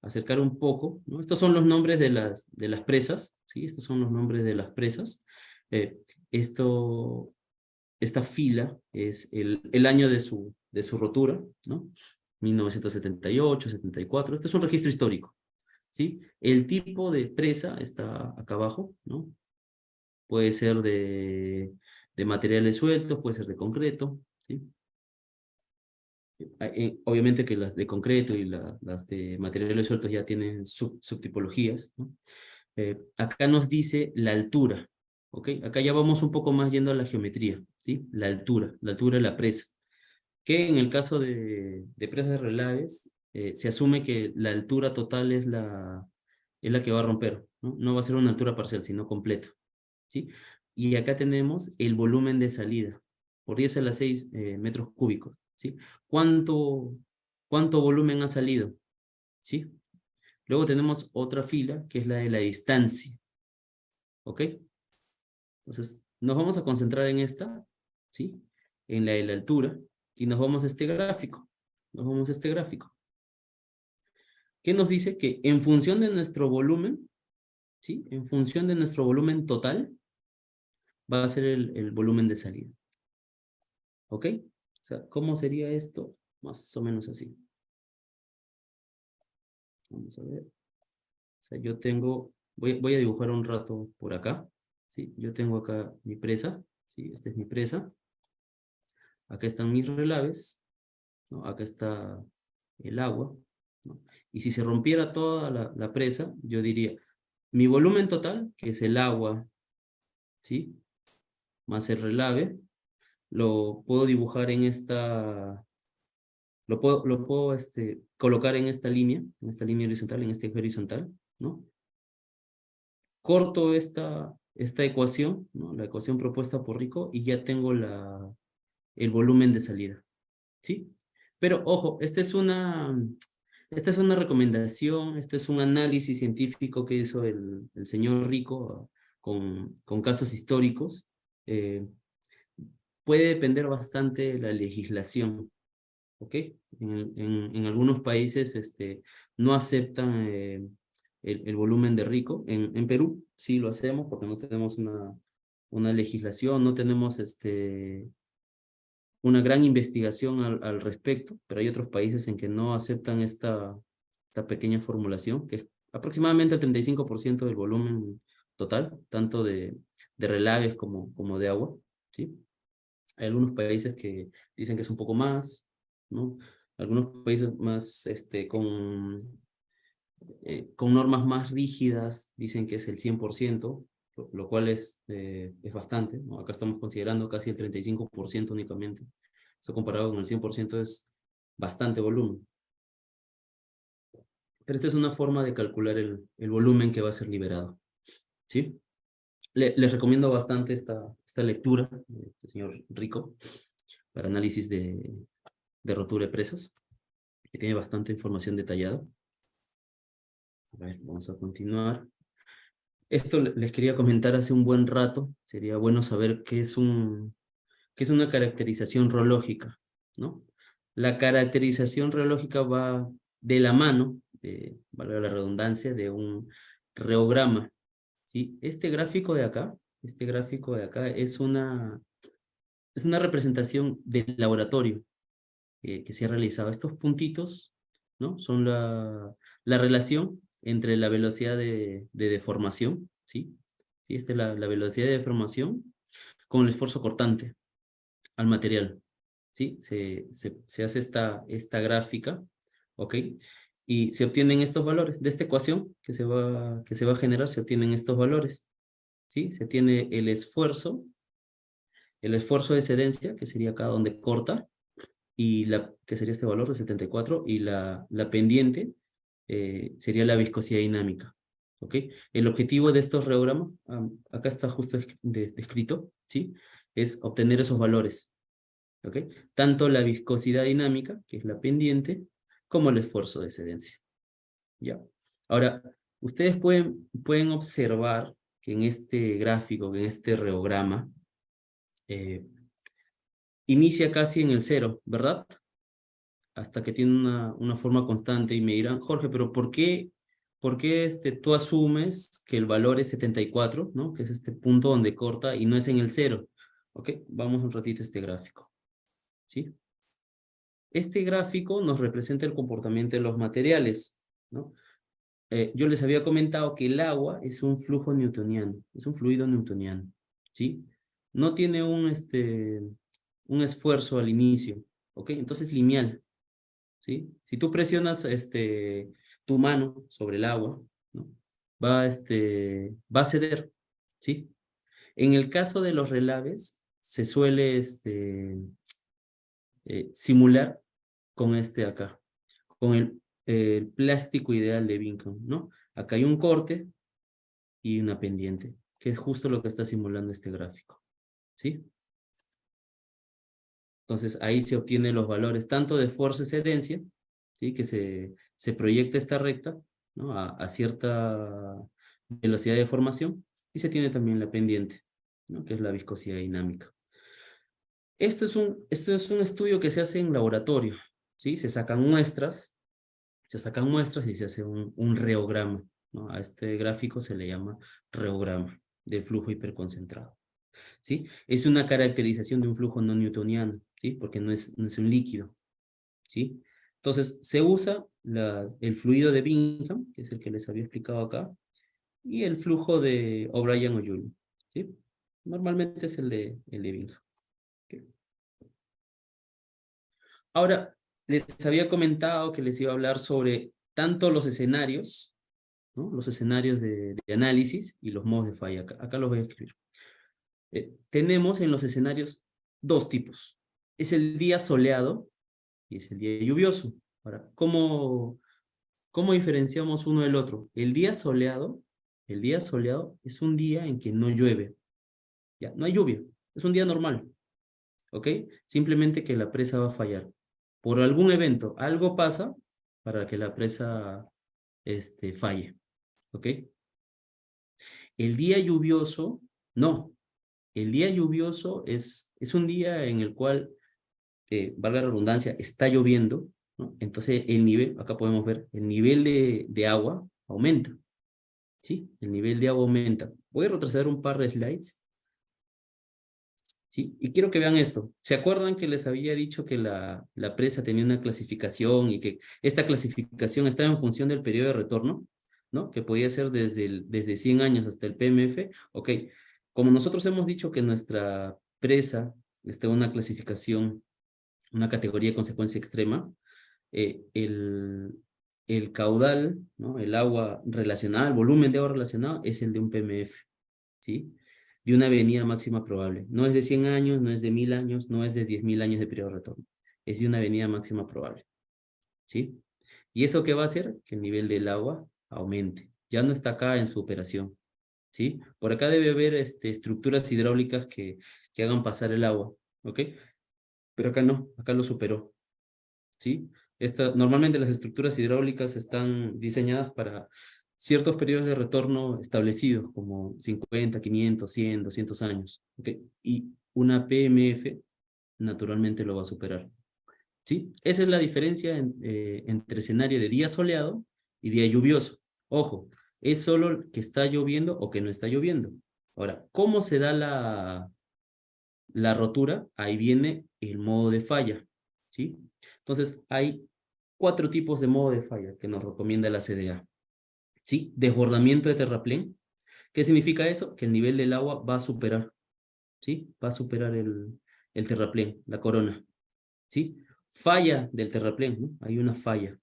acercar un poco, ¿no? Estos son los nombres de las presas, ¿sí? Estos son los nombres de las presas. Eh, esta fila es el año de su rotura, ¿no? 1978, 74. Este es un registro histórico, ¿sí? El tipo de presa está acá abajo, ¿no? Puede ser de materiales sueltos, puede ser de concreto, ¿sí? Obviamente que las de concreto y las de materiales sueltos ya tienen subtipologías, ¿no? Acá nos dice la altura, ¿ok? Acá ya vamos un poco más yendo a la geometría, ¿sí? La altura de la presa. Que en el caso de presas relaves, se asume que la altura total es la que va a romper, ¿no? No va a ser una altura parcial, sino completa, ¿sí? Y acá tenemos el volumen de salida, por 10 a la 6 metros cúbicos, ¿sí? ¿Cuánto volumen ha salido? ¿Sí? Luego tenemos otra fila, que es la de la distancia, ¿ok? Entonces, nos vamos a concentrar en esta, ¿sí? En la de la altura, y nos vamos a este gráfico. Nos vamos a este gráfico. ¿Qué nos dice? Que en función de nuestro volumen, ¿sí? En función de nuestro volumen total, va a ser el volumen de salida. ¿Ok? O sea, ¿cómo sería esto? Más o menos así. Vamos a ver. O sea, yo tengo, voy a dibujar un rato por acá, ¿sí? Yo tengo acá mi presa, ¿sí? Esta es mi presa. Acá están mis relaves, ¿no? Acá está el agua, ¿no? Y si se rompiera toda la presa, yo diría, mi volumen total, que es el agua, ¿sí? Más el relave, lo puedo dibujar en esta, lo puedo colocar en esta línea horizontal, en este eje horizontal, ¿no? Corto esta ecuación, ¿no? La ecuación propuesta por Rico, y ya tengo el volumen de salida, ¿sí? Pero ojo, esta es una recomendación, este es un análisis científico que hizo el señor Rico con casos históricos. Puede depender bastante de la legislación, ¿ok? En algunos países no aceptan el volumen de Rico. En Perú sí lo hacemos porque no tenemos una legislación, no tenemos una gran investigación al respecto, pero hay otros países en que no aceptan esta pequeña formulación, que es aproximadamente el 35% del volumen total, tanto de relaves como de agua, ¿sí? Hay algunos países que dicen que es un poco más, ¿no? Algunos países más con normas más rígidas dicen que es el 100%, lo cual es bastante, ¿no? Acá estamos considerando casi el 35% únicamente. Eso comparado con el 100% es bastante volumen. Pero esta es una forma de calcular el volumen que va a ser liberado, ¿sí? Les recomiendo bastante esta lectura del señor Rico para análisis de rotura de presas, que tiene bastante información detallada. A ver, vamos a continuar. Esto les quería comentar hace un buen rato. Sería bueno saber qué es una caracterización reológica, ¿no? La caracterización reológica va de la mano, valga la redundancia, de un reograma, ¿sí? Este gráfico de acá es una representación del laboratorio que se ha realizado. Estos puntitos, ¿no? Son la relación entre la velocidad de deformación, ¿sí? ¿Sí? Esta es la velocidad de deformación con el esfuerzo cortante al material, ¿sí? Se hace esta gráfica, ¿ok? Y se obtienen estos valores. De esta ecuación que se va a generar, se obtienen estos valores, ¿sí? Se tiene el esfuerzo de excedencia, que sería acá donde corta, y que sería este valor de 74, y la pendiente sería la viscosidad dinámica, ¿ok? El objetivo de estos reogramas, acá está justo descrito, ¿sí? Es obtener esos valores, ¿ok? Tanto la viscosidad dinámica, que es la pendiente, como el esfuerzo de excedencia, ¿ya? Ahora, ustedes pueden observar que en este gráfico, que en este reograma, inicia casi en el cero, ¿verdad? Hasta que tiene una forma constante, y me dirán, Jorge, pero ¿por qué tú asumes que el valor es 74, ¿no? Que es este punto donde corta y no es en el cero? Ok, vamos un ratito a este gráfico, ¿sí? Este gráfico nos representa el comportamiento de los materiales, ¿no? Yo les había comentado que el agua es un flujo newtoniano, es un fluido newtoniano, ¿sí? No tiene un esfuerzo al inicio, ¿ok? Entonces lineal, ¿sí? Si tú presionas tu mano sobre el agua, ¿no? Va a ceder, ¿sí? En el caso de los relaves, se suele simular con este acá, con el plástico ideal de Bingham, ¿no? Acá hay un corte y una pendiente, que es justo lo que está simulando este gráfico, ¿sí? Entonces ahí se obtienen los valores tanto de fuerza excedencia, ¿sí? Que se proyecta esta recta, ¿no? A cierta velocidad de formación, y se tiene también la pendiente, ¿no? Que es la viscosidad dinámica. Esto es un estudio que se hace en laboratorio, ¿sí? Se sacan muestras y se hace un reograma, ¿no? A este gráfico se le llama reograma de flujo hiperconcentrado, ¿sí? Es una caracterización de un flujo no newtoniano, ¿sí? Porque no es un líquido, ¿sí? Entonces, se usa el fluido de Bingham, que es el que les había explicado acá, y el flujo de O'Brien o Joule, ¿sí? Normalmente es el de Bingham. ¿Okay? Ahora, les había comentado que les iba a hablar sobre tanto los escenarios, ¿no? Los escenarios de análisis y los modos de falla. Acá los voy a escribir. Tenemos en los escenarios dos tipos. Es el día soleado y es el día lluvioso. Ahora, ¿cómo diferenciamos uno del otro? El día soleado es un día en que no llueve. Ya, no hay lluvia. Es un día normal. ¿Ok? Simplemente que la presa va a fallar. Por algún evento, algo pasa para que la presa falle. ¿Ok? El día lluvioso, no. El día lluvioso es un día en el cual, valga la redundancia, está lloviendo, ¿no? Entonces el nivel, acá podemos ver, el nivel de agua aumenta, ¿sí? El nivel de agua aumenta. Voy a retroceder un par de slides, ¿sí? Y quiero que vean esto. ¿Se acuerdan que les había dicho que la presa tenía una clasificación y que esta clasificación estaba en función del periodo de retorno, ¿no? Que podía ser desde 100 años hasta el PMF. Ok, como nosotros hemos dicho que nuestra presa está en una clasificación, una categoría de consecuencia extrema, eh, el, el caudal, ¿no? El agua relacionada, el volumen de agua relacionado es el de un PMF, ¿sí? De una venida máxima probable. No es de 100 años, no es de 1000 años, no es de 10.000 años de periodo de retorno. Es de una venida máxima probable, ¿sí? ¿Y eso qué va a hacer? Que el nivel del agua aumente. Ya no está acá en su operación, ¿sí? Por acá debe haber estructuras hidráulicas que hagan pasar el agua, ¿ok? Pero acá no, acá lo superó, ¿sí? Normalmente las estructuras hidráulicas están diseñadas para ciertos periodos de retorno establecidos, como 50, 500, 100, 200 años, ¿ok? Y una PMF naturalmente lo va a superar, ¿sí? Esa es la diferencia entre escenario de día soleado y día lluvioso. Ojo, es solo que está lloviendo o que no está lloviendo. Ahora, ¿cómo se da la rotura? Ahí viene el modo de falla, ¿sí? Entonces, hay 4 tipos de modo de falla que nos recomienda la CDA, ¿sí? Desbordamiento de terraplén. ¿Qué significa eso? Que el nivel del agua va a superar, ¿sí? Va a superar el terraplén, la corona, ¿sí? Falla del terraplén, ¿no? Hay una falla,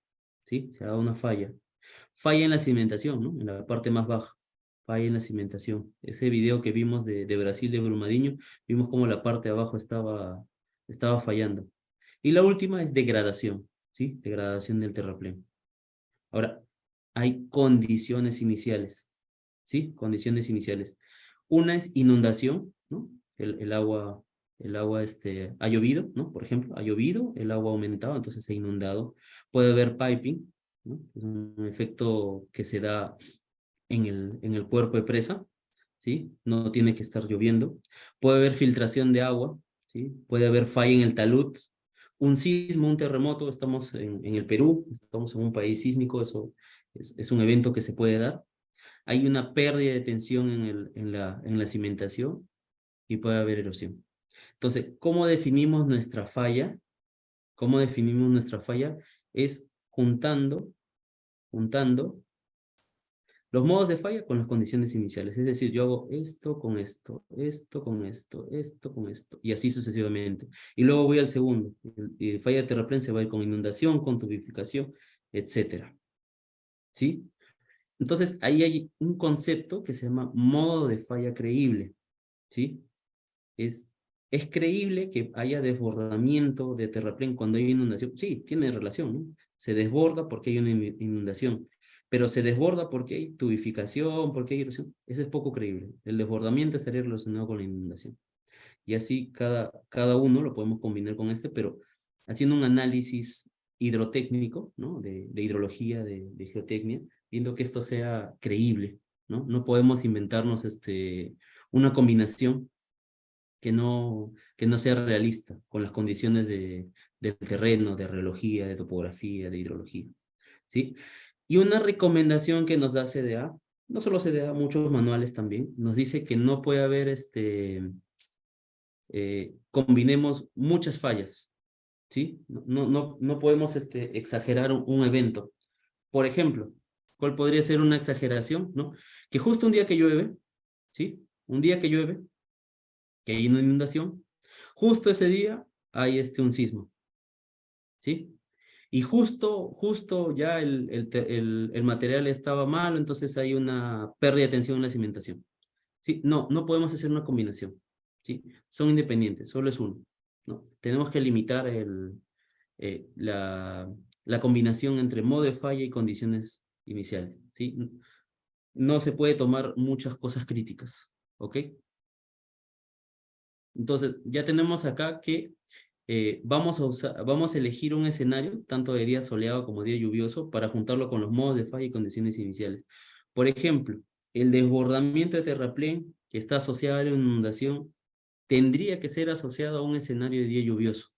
¿sí? Se ha dado una falla. Falla en la cimentación, ¿no? En la parte más baja. Falla en la cimentación. Ese video que vimos de Brasil, de Brumadinho, vimos como la parte de abajo estaba fallando. Y la última es degradación, ¿sí? Degradación del terraplén. Ahora, hay condiciones iniciales, ¿sí? Condiciones iniciales. Una es inundación, ¿no? El agua, ha llovido, ¿no? Por ejemplo, ha llovido, el agua ha aumentado, entonces se ha inundado. Puede haber piping, ¿no? Es un efecto que se da en el cuerpo de presa, ¿sí? No tiene que estar lloviendo. Puede haber filtración de agua, ¿sí? Puede haber falla en el talud, un sismo, un terremoto. Estamos en el Perú, estamos en un país sísmico, eso es un evento que se puede dar. Hay una pérdida de tensión en la cimentación y puede haber erosión. Entonces, ¿cómo definimos nuestra falla? ¿Cómo definimos nuestra falla? Es juntando los modos de falla con las condiciones iniciales. Es decir, yo hago esto con esto, esto con esto, esto con esto, y así sucesivamente. Y luego voy al segundo. Y falla de terraplén se va a ir con inundación, con tubificación, etcétera. ¿Sí? Entonces, ahí hay un concepto que se llama modo de falla creíble. ¿sí? Es creíble que haya desbordamiento de terraplén cuando hay inundación. Sí, tiene relación, ¿no? Se desborda porque hay una inundación, pero se desborda porque hay tubificación, porque hay erosión. Eso es poco creíble. El desbordamiento estaría relacionado con la inundación. Y así cada uno lo podemos combinar con este, pero haciendo un análisis hidrotécnico, ¿no? De hidrología, de geotecnia, viendo que esto sea creíble, ¿no? No podemos inventarnos una combinación que no sea realista con las condiciones del terreno, de reología, de topografía, de hidrología, ¿sí? Y una recomendación que nos da CDA, no solo CDA, muchos manuales también, nos dice que no puede haber combinemos muchas fallas, ¿sí? No podemos exagerar un evento. Por ejemplo, ¿cuál podría ser una exageración, no? Que justo un día que llueve, ¿sí? Un día que llueve, que hay una inundación, justo ese día hay un sismo, ¿sí? Y justo ya el material estaba malo, entonces hay una pérdida de tensión en la cimentación. ¿Sí? No podemos hacer una combinación, ¿sí? Son independientes, solo es uno, ¿no? Tenemos que limitar la combinación entre modo de falla y condiciones iniciales, ¿sí? No se puede tomar muchas cosas críticas, ¿ok? Entonces, ya tenemos acá que vamos a elegir un escenario, tanto de día soleado como día lluvioso, para juntarlo con los modos de falla y condiciones iniciales. Por ejemplo, el desbordamiento de terraplén, que está asociado a la inundación, tendría que ser asociado a un escenario de día lluvioso.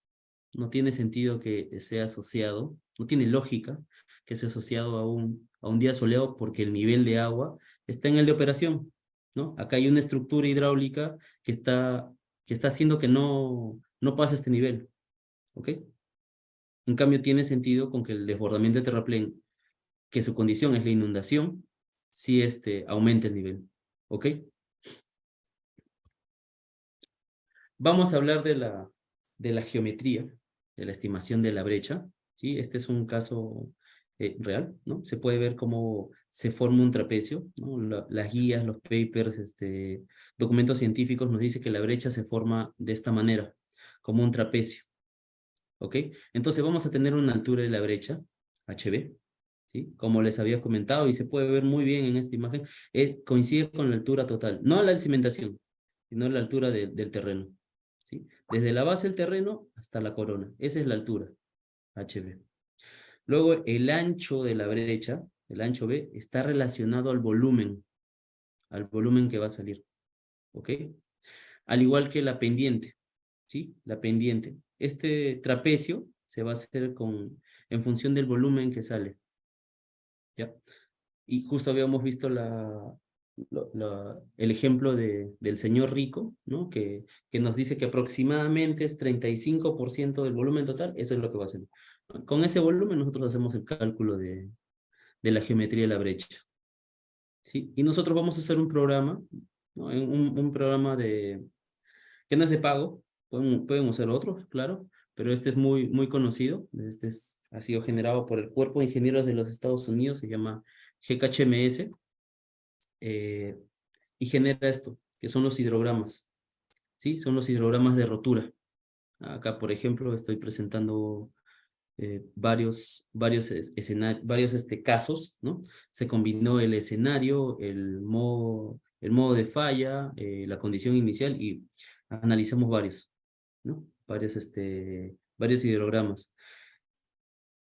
No tiene sentido que sea asociado, no tiene lógica que sea asociado a un día soleado porque el nivel de agua está en el de operación, ¿no? Acá hay una estructura hidráulica que está haciendo que no pase este nivel, ¿ok? En cambio, tiene sentido con que el desbordamiento de terraplén, que su condición es la inundación, sí aumente el nivel, ¿ok? Vamos a hablar de la geometría, de la estimación de la brecha, ¿sí? Este es un caso real, ¿no? Se puede ver cómo se forma un trapecio, ¿no? Las guías, los papers, documentos científicos nos dicen que la brecha se forma de esta manera, como un trapecio, ¿ok? Entonces vamos a tener una altura de la brecha, HB, ¿sí? Como les había comentado y se puede ver muy bien en esta imagen, coincide con la altura total, no la cimentación, sino la altura del terreno, ¿sí? Desde la base del terreno hasta la corona, esa es la altura, HB. Luego el ancho de la brecha, el ancho B, está relacionado al volumen que va a salir, ¿ok? Al igual que la pendiente, ¿sí? La pendiente. Este trapecio se va a hacer en función del volumen que sale, ¿ya? Y justo habíamos visto el ejemplo del señor rico, ¿no? Que nos dice que aproximadamente es 35% del volumen total, eso es lo que va a ser. Con ese volumen nosotros hacemos el cálculo de la geometría de la brecha, ¿sí? Y nosotros vamos a hacer un programa, ¿no? Un programa que no es de pago, pueden usar otros, claro, pero este es muy conocido, ha sido generado por el Cuerpo de Ingenieros de los Estados Unidos, se llama GKHMS, eh, y genera esto, que son los hidrogramas, ¿sí? Son los hidrogramas de rotura. Acá, por ejemplo, estoy presentando varios casos, ¿no? Se combinó el escenario, el modo de falla, la condición inicial y analizamos varios, ¿no? Varios hidrogramas.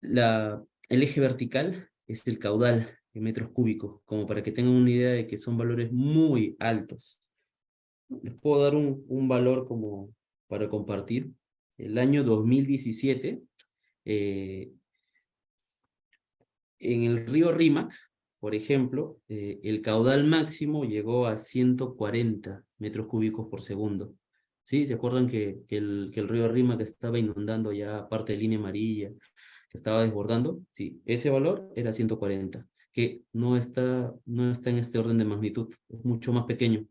El eje vertical es el caudal en metros cúbicos, como para que tengan una idea de que son valores muy altos. Les puedo dar un valor como para compartir. El año 2017, eh, en el río Rímac, por ejemplo, el caudal máximo llegó a 140 metros cúbicos por segundo. ¿Sí? ¿Se acuerdan que el río Rímac estaba inundando ya parte de línea amarilla, que estaba desbordando? Sí, ese valor era 140, que no está en este orden de magnitud, es mucho más pequeño.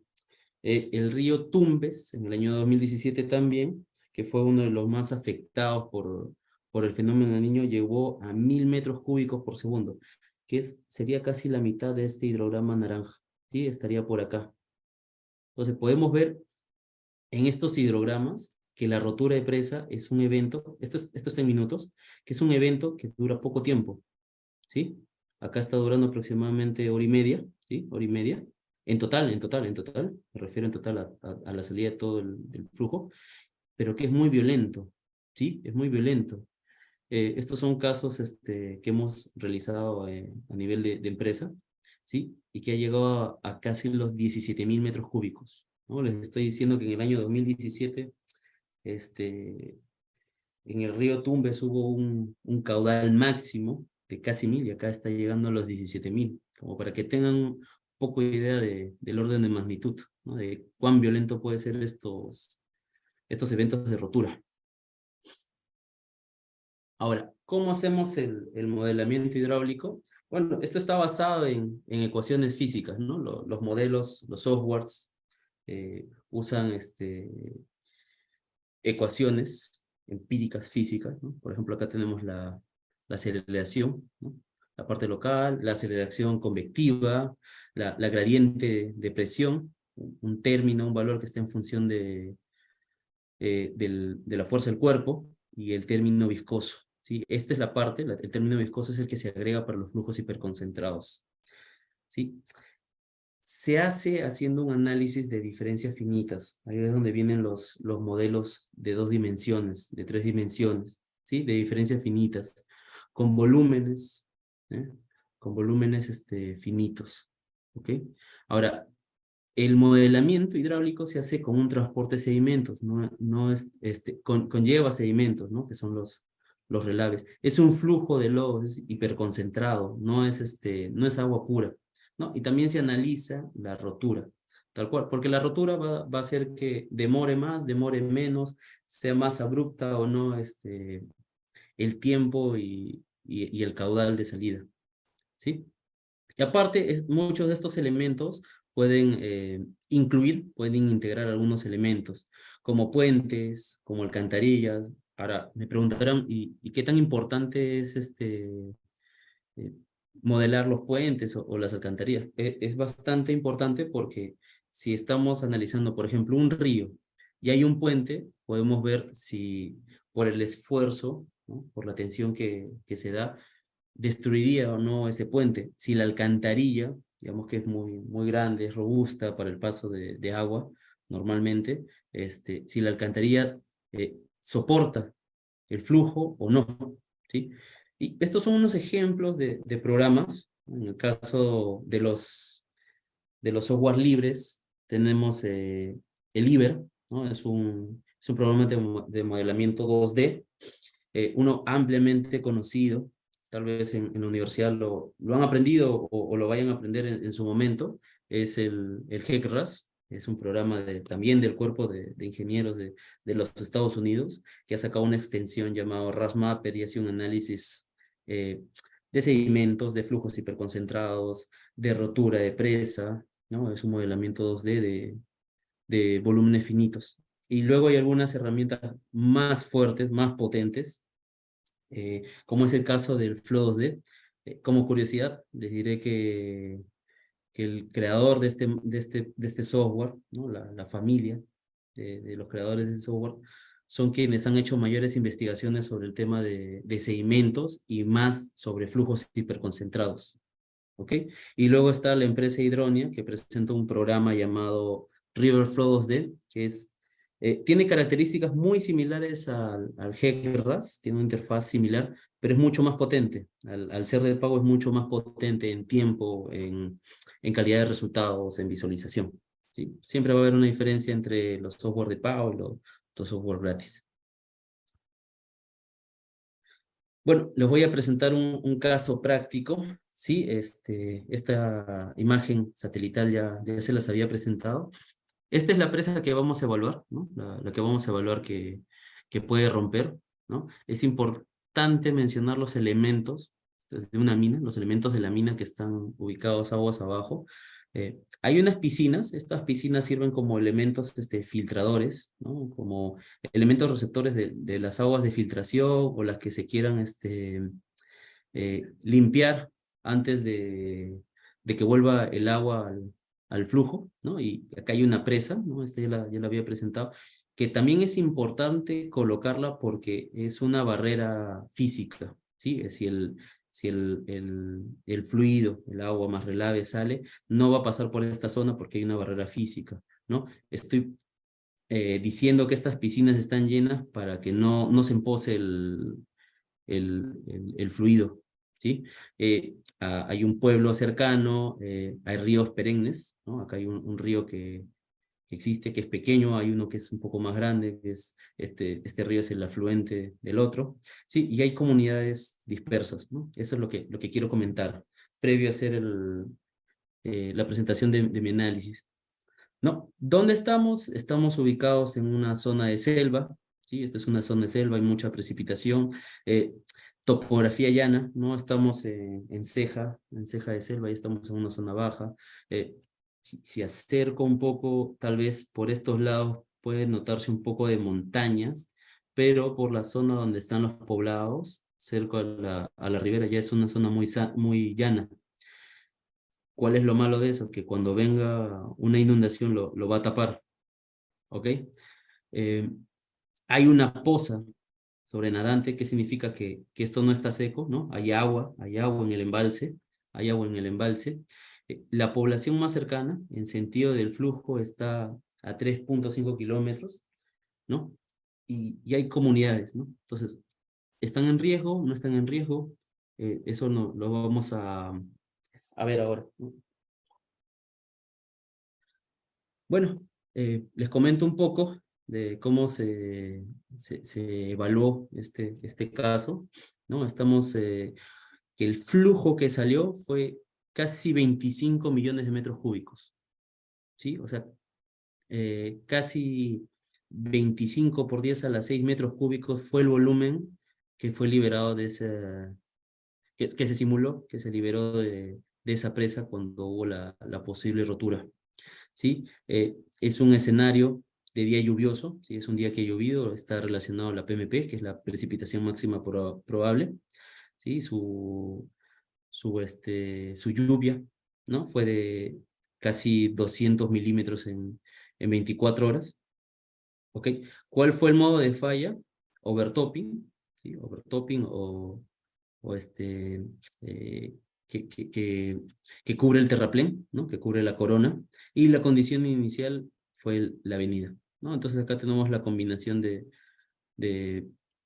El río Tumbes, en el año 2017 también, que fue uno de los más afectados por el fenómeno del Niño, llegó a 1000 metros cúbicos por segundo, sería casi la mitad de este hidrograma naranja, ¿sí? Estaría por acá. Entonces podemos ver en estos hidrogramas que la rotura de presa es un evento, esto está en minutos, que es un evento que dura poco tiempo, ¿sí? Acá está durando aproximadamente hora y media, ¿sí? Hora y media. En total, me refiero en total a la salida de todo del flujo, pero que es muy violento, ¿sí? Es muy violento. Estos son casos que hemos realizado a nivel de empresa, ¿sí? Y que ha llegado a casi los 17.000 metros cúbicos, ¿no? Les estoy diciendo que en el año 2017, en el río Tumbes hubo un caudal máximo de casi 1.000 y acá está llegando a los 17.000, como para que tengan un poco de idea del orden de magnitud, ¿no? De cuán violento puede ser estos eventos de rotura. Ahora, ¿cómo hacemos el modelamiento hidráulico? Bueno, esto está basado en ecuaciones físicas, ¿no? Los modelos, los softwares usan ecuaciones empíricas físicas, ¿no? Por ejemplo, acá tenemos la aceleración, ¿no? La parte local, la aceleración convectiva, la gradiente de presión, un término, un valor que está en función de la fuerza del cuerpo, y el término viscoso, ¿sí? Esta es la parte, el término viscoso es el que se agrega para los flujos hiperconcentrados, ¿sí? Se hace haciendo un análisis de diferencias finitas. Ahí es donde vienen los modelos de 2 dimensiones, de 3 dimensiones, ¿sí? De diferencias finitas, con volúmenes, ¿eh? Con volúmenes finitos, ¿ok? Ahora, el modelamiento hidráulico se hace con un transporte de sedimentos, no es, conlleva sedimentos, ¿no? Que son los relaves. Es un flujo de lodo, es hiperconcentrado, no es agua pura, ¿no? Y también se analiza la rotura, tal cual, porque la rotura va a hacer que demore más, demore menos, sea más abrupta o no el tiempo y el caudal de salida, ¿sí? Y aparte, muchos de estos elementos pueden integrar algunos elementos, como puentes, como alcantarillas. Ahora, me preguntarán, ¿y qué tan importante es eh, modelar los puentes o las alcantarillas? Es bastante importante porque si estamos analizando, por ejemplo, un río y hay un puente, podemos ver si por el esfuerzo, ¿no? Por la tensión que se da, destruiría o no ese puente. Si la alcantarilla, digamos que es muy grande, es robusta para el paso de agua, normalmente, si la alcantarilla soporta el flujo o no, ¿sí? Y estos son unos ejemplos de programas. En el caso de los software libres, tenemos el IBER, ¿no? Es un programa de modelamiento 2D, uno ampliamente conocido, tal vez en la universidad lo han aprendido o lo vayan a aprender en su momento, es el GECRAS, es un programa también del cuerpo de ingenieros de los Estados Unidos, que ha sacado una extensión llamada RASMAPper y hace un análisis eh, de sedimentos, de flujos hiperconcentrados, de rotura de presa, ¿no? Es un modelamiento 2D de volúmenes finitos. Y luego hay algunas herramientas más fuertes, más potentes, como es el caso del Flow 2D. Como curiosidad, les diré que el creador de este software, ¿no? La familia de los creadores de software, son quienes han hecho mayores investigaciones sobre el tema de sedimentos y más sobre flujos hiperconcentrados. ¿Ok? Y luego está la empresa Hydronia, que presenta un programa llamado Riverflow 2D, tiene características muy similares al GECRAS, tiene una interfaz similar, pero es mucho más potente. Al ser de pago es mucho más potente en tiempo, en calidad de resultados, en visualización, ¿sí? Siempre va a haber una diferencia entre los software de pago y los software gratis. Bueno, les voy a presentar un caso práctico, ¿sí? Esta imagen satelital ya se las había presentado. Esta es la presa que vamos a evaluar, ¿no? La que vamos a evaluar que puede romper, ¿no? Es importante mencionar los elementos de una mina, los elementos de la mina que están ubicados aguas abajo. Hay unas piscinas, estas piscinas sirven como elementos filtradores, ¿no? Como elementos receptores de las aguas de filtración o las que se quieran limpiar antes de que vuelva el agua al flujo, ¿no? Y acá hay una presa, ¿no? Esta ya la había presentado, que también es importante colocarla porque es una barrera física, ¿sí? Si el fluido, el agua más relave sale, no va a pasar por esta zona porque hay una barrera física, ¿no? Estoy diciendo que estas piscinas están llenas para que no se empose el fluido, ¿sí? Hay un pueblo cercano, hay ríos perennes, ¿no? Acá hay un río que existe, que es pequeño, hay uno que es un poco más grande, que es este río es el afluente del otro, ¿sí? Y hay comunidades dispersas, ¿no? Eso es lo que quiero comentar, previo a hacer la presentación de mi análisis. No, ¿dónde estamos? Estamos ubicados en una zona de selva, ¿sí? Esta es una zona de selva, hay mucha precipitación, eh, topografía llana, ¿no? Estamos en ceja de selva, y estamos en una zona baja. Si acerco un poco, tal vez por estos lados puede notarse un poco de montañas, pero por la zona donde están los poblados, cerca a la ribera, ya es una zona muy llana. ¿Cuál es lo malo de eso? Que cuando venga una inundación lo va a tapar, ¿ok? Eh, Hay una poza sobrenadante, que significa que esto no está seco, ¿no? Hay agua en el embalse, hay agua en el embalse. La población más cercana, en sentido del flujo, está a 3,5 kilómetros, ¿no? Y hay comunidades, ¿no? Entonces, ¿están en riesgo? ¿No están en riesgo? Eso no, lo vamos a ver ahora, ¿no? Bueno, les comento un poco de cómo se evaluó este caso, ¿no? Que el flujo que salió fue casi 25 millones de metros cúbicos, ¿sí? O sea, casi 25 por 10 a la 6 metros cúbicos fue el volumen que fue liberado que se simuló, que se liberó de esa presa cuando hubo la posible rotura. ¿Sí? Es un escenario de día lluvioso, ¿sí? Es un día que ha llovido, está relacionado a la PMP, que es la precipitación máxima probable, ¿sí? Su lluvia, ¿no? Fue de casi 200 milímetros en 24 horas, ¿ok? ¿Cuál fue el modo de falla? Overtopping, ¿sí? Overtopping o eh, que, que, que, que cubre el terraplén, ¿no? Que cubre la corona, y la condición inicial fue la avenida, ¿no? Entonces acá tenemos la combinación de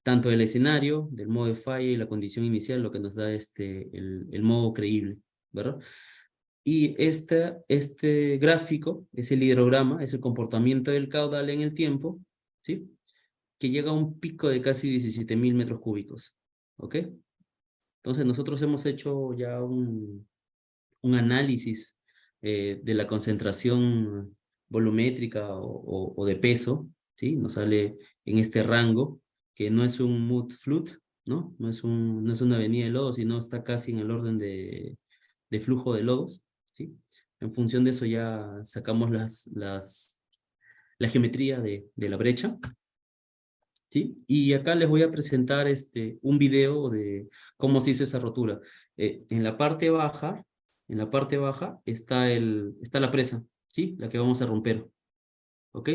tanto el escenario, del modo de falla y la condición inicial, lo que nos da el modo creíble, ¿verdad? Y este gráfico es el hidrograma, es el comportamiento del caudal en el tiempo, ¿sí? Que llega a un pico de casi 17,000 metros cúbicos, ¿ok? Entonces nosotros hemos hecho ya un análisis de la concentración volumétrica o de peso, ¿sí? Nos sale en este rango, que no es un mud flood, ¿no? No es una avenida de lodo, sino está casi en el orden de flujo de lodos, ¿sí? En función de eso ya sacamos la geometría de la brecha, ¿sí? Y acá les voy a presentar un video de cómo se hizo esa rotura. En la parte baja está la presa, ¿sí? La que vamos a romper, ¿ok?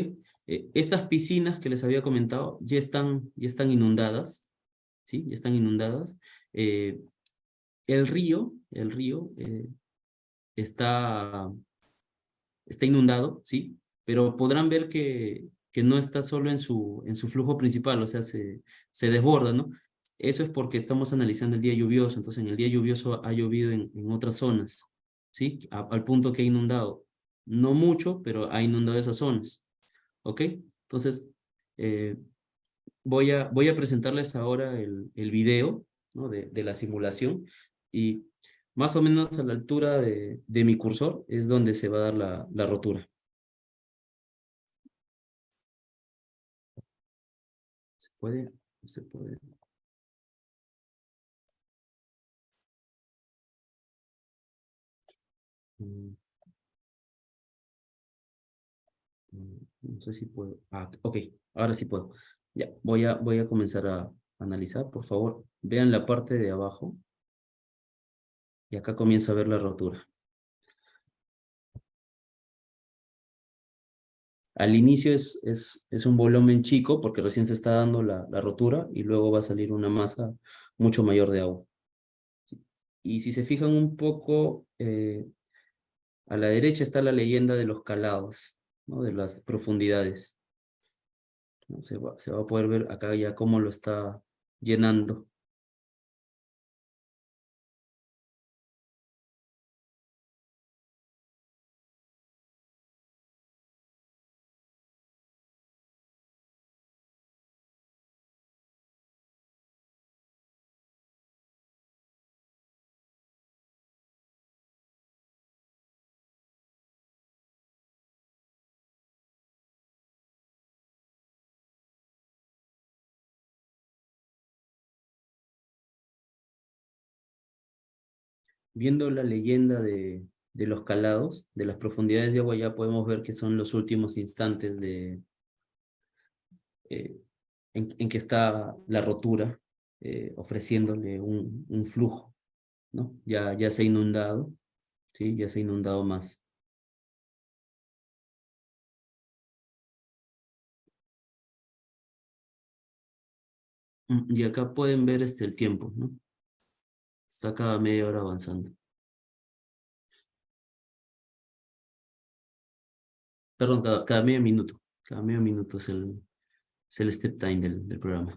Estas piscinas que les había comentado ya están inundadas, ¿sí? Ya están inundadas. El río está inundado, ¿sí? Pero podrán ver que no está solo en su flujo principal, o sea, se desborda, ¿no? Eso es porque estamos analizando el día lluvioso, entonces en el día lluvioso ha llovido en otras zonas, ¿sí? Al punto que ha inundado. No mucho, pero ha inundado esas zonas, ¿ok? Entonces, eh, voy a presentarles ahora el video, ¿no? de la simulación, y más o menos a la altura de mi cursor es donde se va a dar la rotura. ¿Se puede? No se puede. Mm, No sé si puedo. Ok, ahora sí puedo. Ya, voy a comenzar a analizar. Por favor, vean la parte de abajo y acá comienza a ver la rotura. Al inicio es un volumen chico porque recién se está dando la rotura y luego va a salir una masa mucho mayor de agua. Y si se fijan un poco, a la derecha está la leyenda de los calados, ¿no? De las profundidades, ¿no? Se va a poder ver acá ya cómo lo está llenando. Viendo la leyenda de los calados, de las profundidades de agua, ya podemos ver que son los últimos instantes eh, en que está la rotura, ofreciéndole un flujo, ¿no? Ya se ha inundado, ¿sí? Ya se ha inundado más. Y acá pueden ver el tiempo, ¿no? Está cada media hora avanzando. Perdón, cada medio minuto. Cada medio minuto es el step time del programa.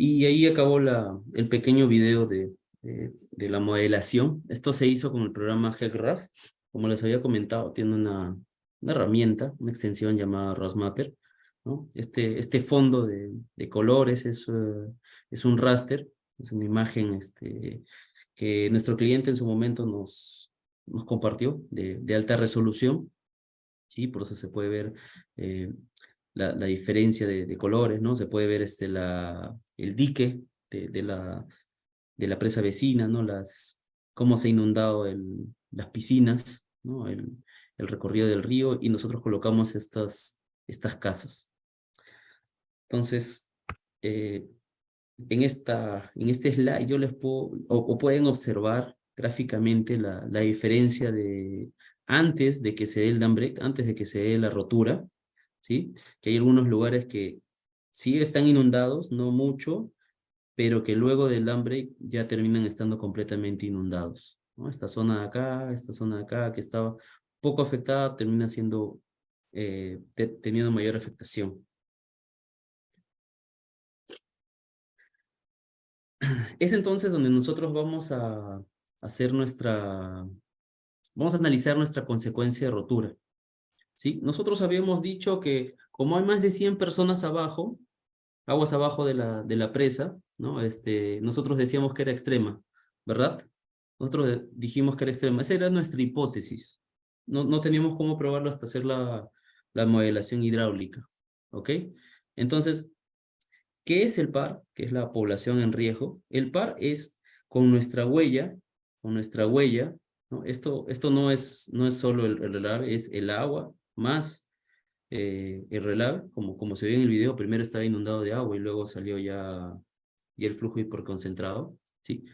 Y ahí acabó el pequeño video de la modelación. Esto se hizo con el programa HeckRAS. Como les había comentado, tiene una herramienta, una extensión llamada RASmapper, ¿no? Este fondo de colores es un raster, es una imagen que nuestro cliente en su momento nos compartió de alta resolución, ¿sí? Por eso se puede ver eh, la diferencia de colores, ¿no? Se puede ver el dique de la presa vecina, ¿no? Cómo se ha inundado las piscinas, ¿no? El recorrido del río, y nosotros colocamos estas casas. Entonces, en este slide yo les puedo, o pueden observar gráficamente la diferencia de antes de que se dé el dam break, antes de que se dé la rotura, ¿sí? Que hay algunos lugares que sí están inundados, no mucho, pero que luego del dam break ya terminan estando completamente inundados, ¿no? Esta zona de acá, que estaba poco afectada, termina siendo, teniendo mayor afectación. Es entonces donde nosotros vamos a hacer vamos a analizar nuestra consecuencia de rotura, ¿sí? Nosotros habíamos dicho que como hay más de 100 personas abajo, aguas abajo de la presa, ¿no? Nosotros decíamos que era extrema, ¿verdad? Nosotros dijimos que era extrema. Esa era nuestra hipótesis. No teníamos cómo probarlo hasta hacer la modelación hidráulica, ¿ok? Entonces, ¿qué es el PAR? Que es la población en riesgo. El PAR es con nuestra huella, ¿no? Esto no es solo el relave, es el agua más el relave, como se ve en el video. Primero estaba inundado de agua y luego salió ya el flujo hiperconcentrado, ¿sí?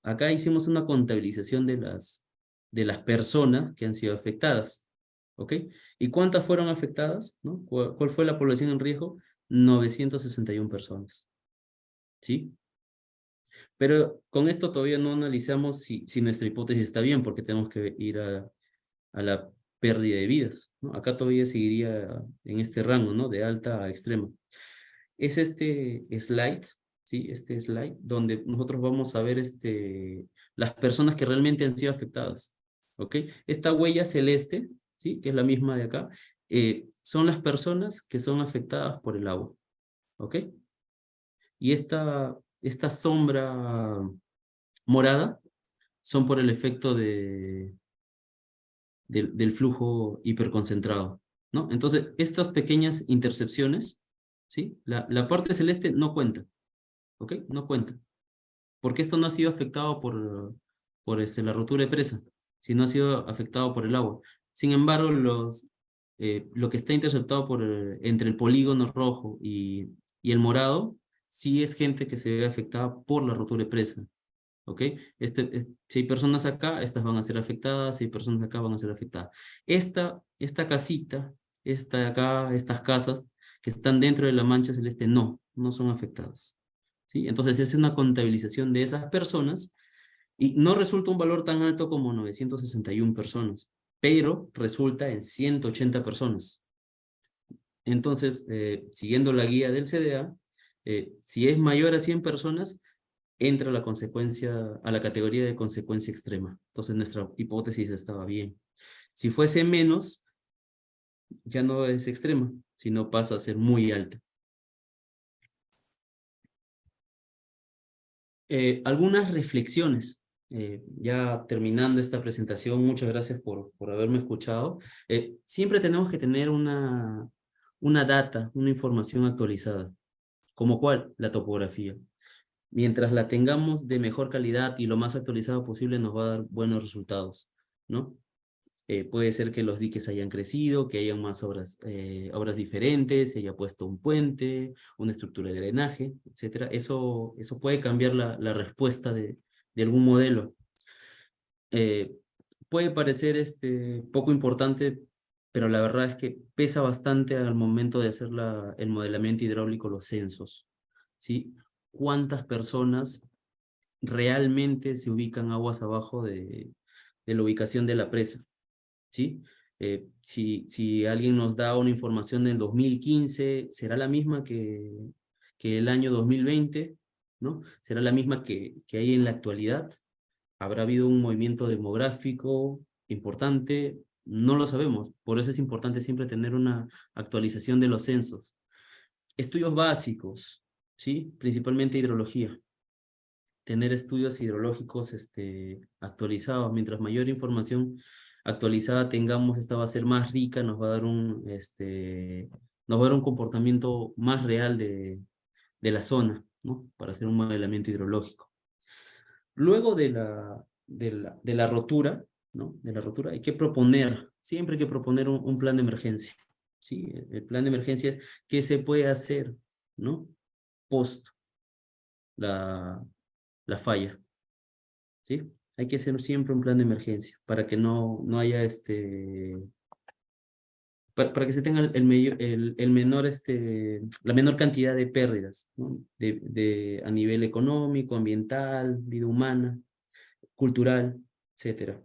Acá hicimos una contabilización de las personas que han sido afectadas, ¿ok? ¿Y cuántas fueron afectadas? ¿No? ¿Cuál fue la población en riesgo? 961 personas, ¿sí? Pero con esto todavía no analizamos si nuestra hipótesis está bien, porque tenemos que ir a la pérdida de vidas, ¿no? Acá todavía seguiría en este rango, ¿no? De alta a extrema. Es este slide, ¿sí? Este slide donde nosotros vamos a ver las personas que realmente han sido afectadas, ¿ok? Esta huella celeste, ¿sí? Que es la misma de acá, son las personas que son afectadas por el agua, ¿ok? Y esta sombra morada son por el efecto del flujo hiperconcentrado, ¿no? Entonces, estas pequeñas intercepciones, ¿sí? La parte celeste no cuenta, ¿ok? No cuenta, porque esto no ha sido afectado por la rotura de presa. si no ha sido afectado por el agua. Sin embargo, lo que está interceptado entre el polígono rojo y el morado, sí es gente que se ve afectada por la rotura de presa. ¿Ok? Si hay personas acá, estas van a ser afectadas, si hay personas acá, van a ser afectadas. Esta casita, esta de acá, estas casas que están dentro de la mancha celeste, no son afectadas. ¿Sí? Entonces, es una contabilización de esas personas y no resulta un valor tan alto como 961 personas, pero resulta en 180 personas. Entonces, siguiendo la guía del CDA, si es mayor a 100 personas, entra a la categoría de consecuencia extrema. Entonces nuestra hipótesis estaba bien. Si fuese menos, ya no es extrema, sino pasa a ser muy alta. Algunas reflexiones. Ya terminando esta presentación, muchas gracias por haberme escuchado. Siempre tenemos que tener una data, una información actualizada. ¿Como cuál? La topografía. Mientras la tengamos de mejor calidad y lo más actualizado posible, nos va a dar buenos resultados, ¿no? Puede ser que los diques hayan crecido, que hayan más obras diferentes, se haya puesto un puente, una estructura de drenaje, etcétera. Eso puede cambiar la respuesta de algún modelo. Eh, Puede parecer poco importante, pero la verdad es que pesa bastante al momento de hacer el modelamiento hidráulico, los censos, ¿sí? ¿Cuántas personas realmente se ubican aguas abajo de la ubicación de la presa? ¿Sí? Si alguien nos da una información del 2015, ¿será la misma que el año 2020? ¿No? ¿Será la misma que hay en la actualidad? ¿Habrá habido un movimiento demográfico importante? No lo sabemos. Por eso es importante siempre tener una actualización de los censos. Estudios básicos, ¿sí? Principalmente hidrología. Tener estudios hidrológicos actualizados. Mientras mayor información actualizada tengamos, esta va a ser más rica, nos va a dar nos va a dar un comportamiento más real de la zona, ¿no? Para hacer un modelamiento hidrológico. Luego de la rotura, ¿no? De la rotura hay que proponer, siempre hay que proponer un plan de emergencia, ¿sí? El plan de emergencia, ¿qué se puede hacer, ¿no? Post la falla, ¿sí? Hay que hacer siempre un plan de emergencia para que no haya para que se tenga el menor, la menor cantidad de pérdidas, ¿no? A nivel económico, ambiental, vida humana, cultural, etcétera.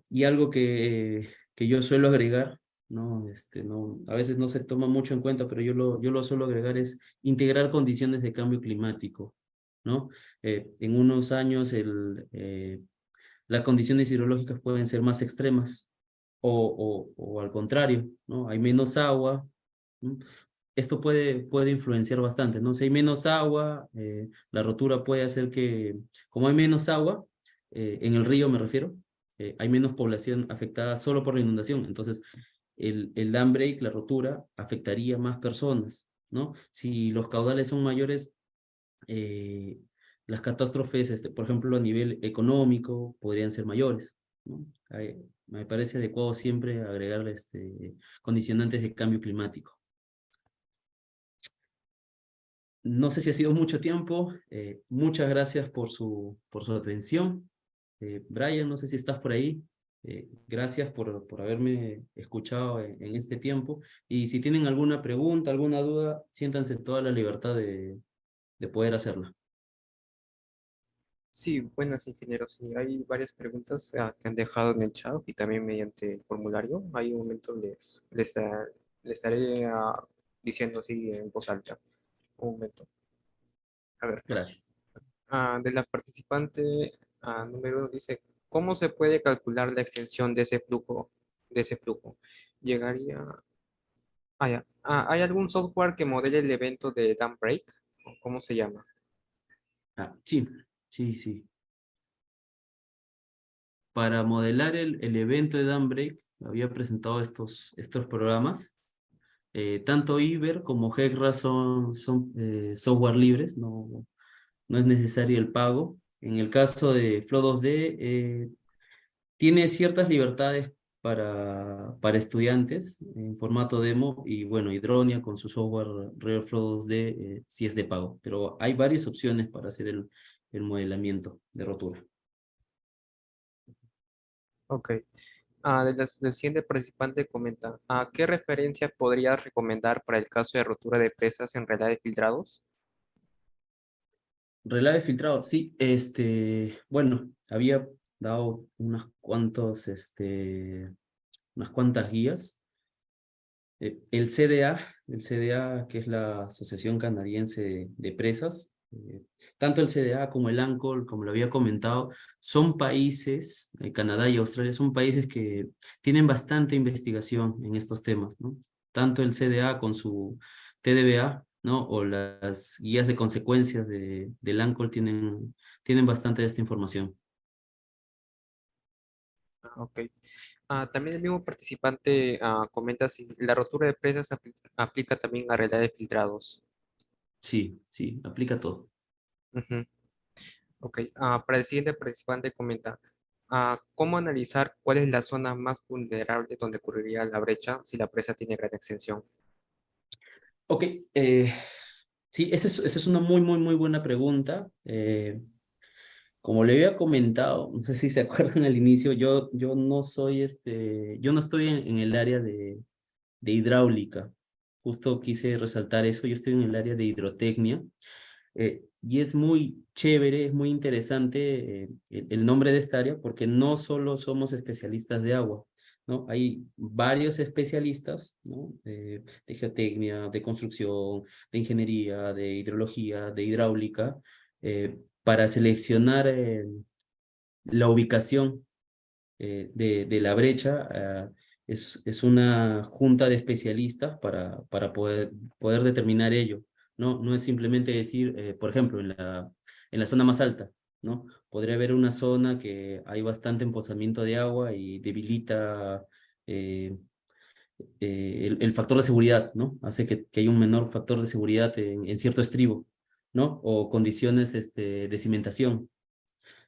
Y algo que yo suelo agregar, ¿no? A veces no se toma mucho en cuenta, pero yo lo suelo agregar es integrar condiciones de cambio climático, ¿no? En unos años las condiciones hidrológicas pueden ser más extremas o al contrario, ¿no? Hay menos agua, ¿no? Esto puede influenciar bastante, ¿no? Si hay menos agua, la rotura puede hacer como hay menos agua, en el río me refiero, hay menos población afectada solo por la inundación. Entonces, el dam break, la rotura, afectaría más personas, ¿no? Si los caudales son mayores, eh, las catástrofes, por ejemplo, a nivel económico, podrían ser mayores, ¿no? Me parece adecuado siempre agregarle condicionantes de cambio climático. No sé si ha sido mucho tiempo. Muchas gracias por su atención. Brian, no sé si estás por ahí. Gracias por haberme escuchado en este tiempo. Y si tienen alguna pregunta, alguna duda, siéntanse en toda la libertad de poder hacerla. Sí, buenas, ingeniero. Sí, hay varias preguntas que han dejado en el chat y también mediante el formulario. Hay un momento les estaré diciendo así en voz alta. Un momento. A ver. Gracias. De la participante número 1 dice, ¿cómo se puede calcular la extensión de ese flujo? Llegaría... ya. ¿Hay algún software que modele el evento de dam break? ¿Cómo se llama? Sí, sí, sí. Para modelar el evento de dam break, había presentado estos programas. Tanto Iber como Hecra son software libres, no es necesario el pago. En el caso de Flow 2D, Tiene ciertas libertades para estudiantes en formato demo y bueno, Hydronia con su software Realflow 2D sí es de pago, pero hay varias opciones para hacer el modelamiento de rotura. Ok. Del siguiente participante comenta, ¿qué referencias podrías recomendar para el caso de rotura de presas en relay filtrados? Relave filtrado, sí, bueno, había dado unas cuantas guías. El CDA, que es la Asociación Canadiense de Presas, tanto el CDA como el ANCOL, como lo había comentado, son países, Canadá y Australia, son países que tienen bastante investigación en estos temas, ¿no? Tanto el CDA con su TDBA, ¿no? O las guías de consecuencias del ANCOL tienen bastante de esta información. Ok. También el mismo participante comenta si la rotura de presas aplica también a relaves filtrados. Sí, sí, aplica todo. Ujú. Ok. Para el siguiente participante comenta, ¿cómo analizar cuál es la zona más vulnerable donde ocurriría la brecha si la presa tiene gran extensión? Ok, sí, esa es una muy, muy, muy buena pregunta. Como le había comentado, no sé si se acuerdan al inicio, yo no soy yo no estoy en el área de hidráulica. Justo quise resaltar eso, yo estoy en el área de hidrotecnia. Y es muy chévere, es muy interesante el nombre de esta área porque no solo somos especialistas de agua, ¿no? Hay varios especialistas, ¿no? De geotecnia, de construcción, de ingeniería, de hidrología, de hidráulica, para seleccionar la ubicación de la brecha. Es una junta de especialistas para poder determinar ello, ¿no? No es simplemente decir, por ejemplo, en la zona más alta, ¿no? Podría haber una zona que hay bastante emposamiento de agua y debilita eh, el factor de seguridad, ¿no? Hace que haya un menor factor de seguridad en cierto estribo, ¿no? O condiciones de cimentación.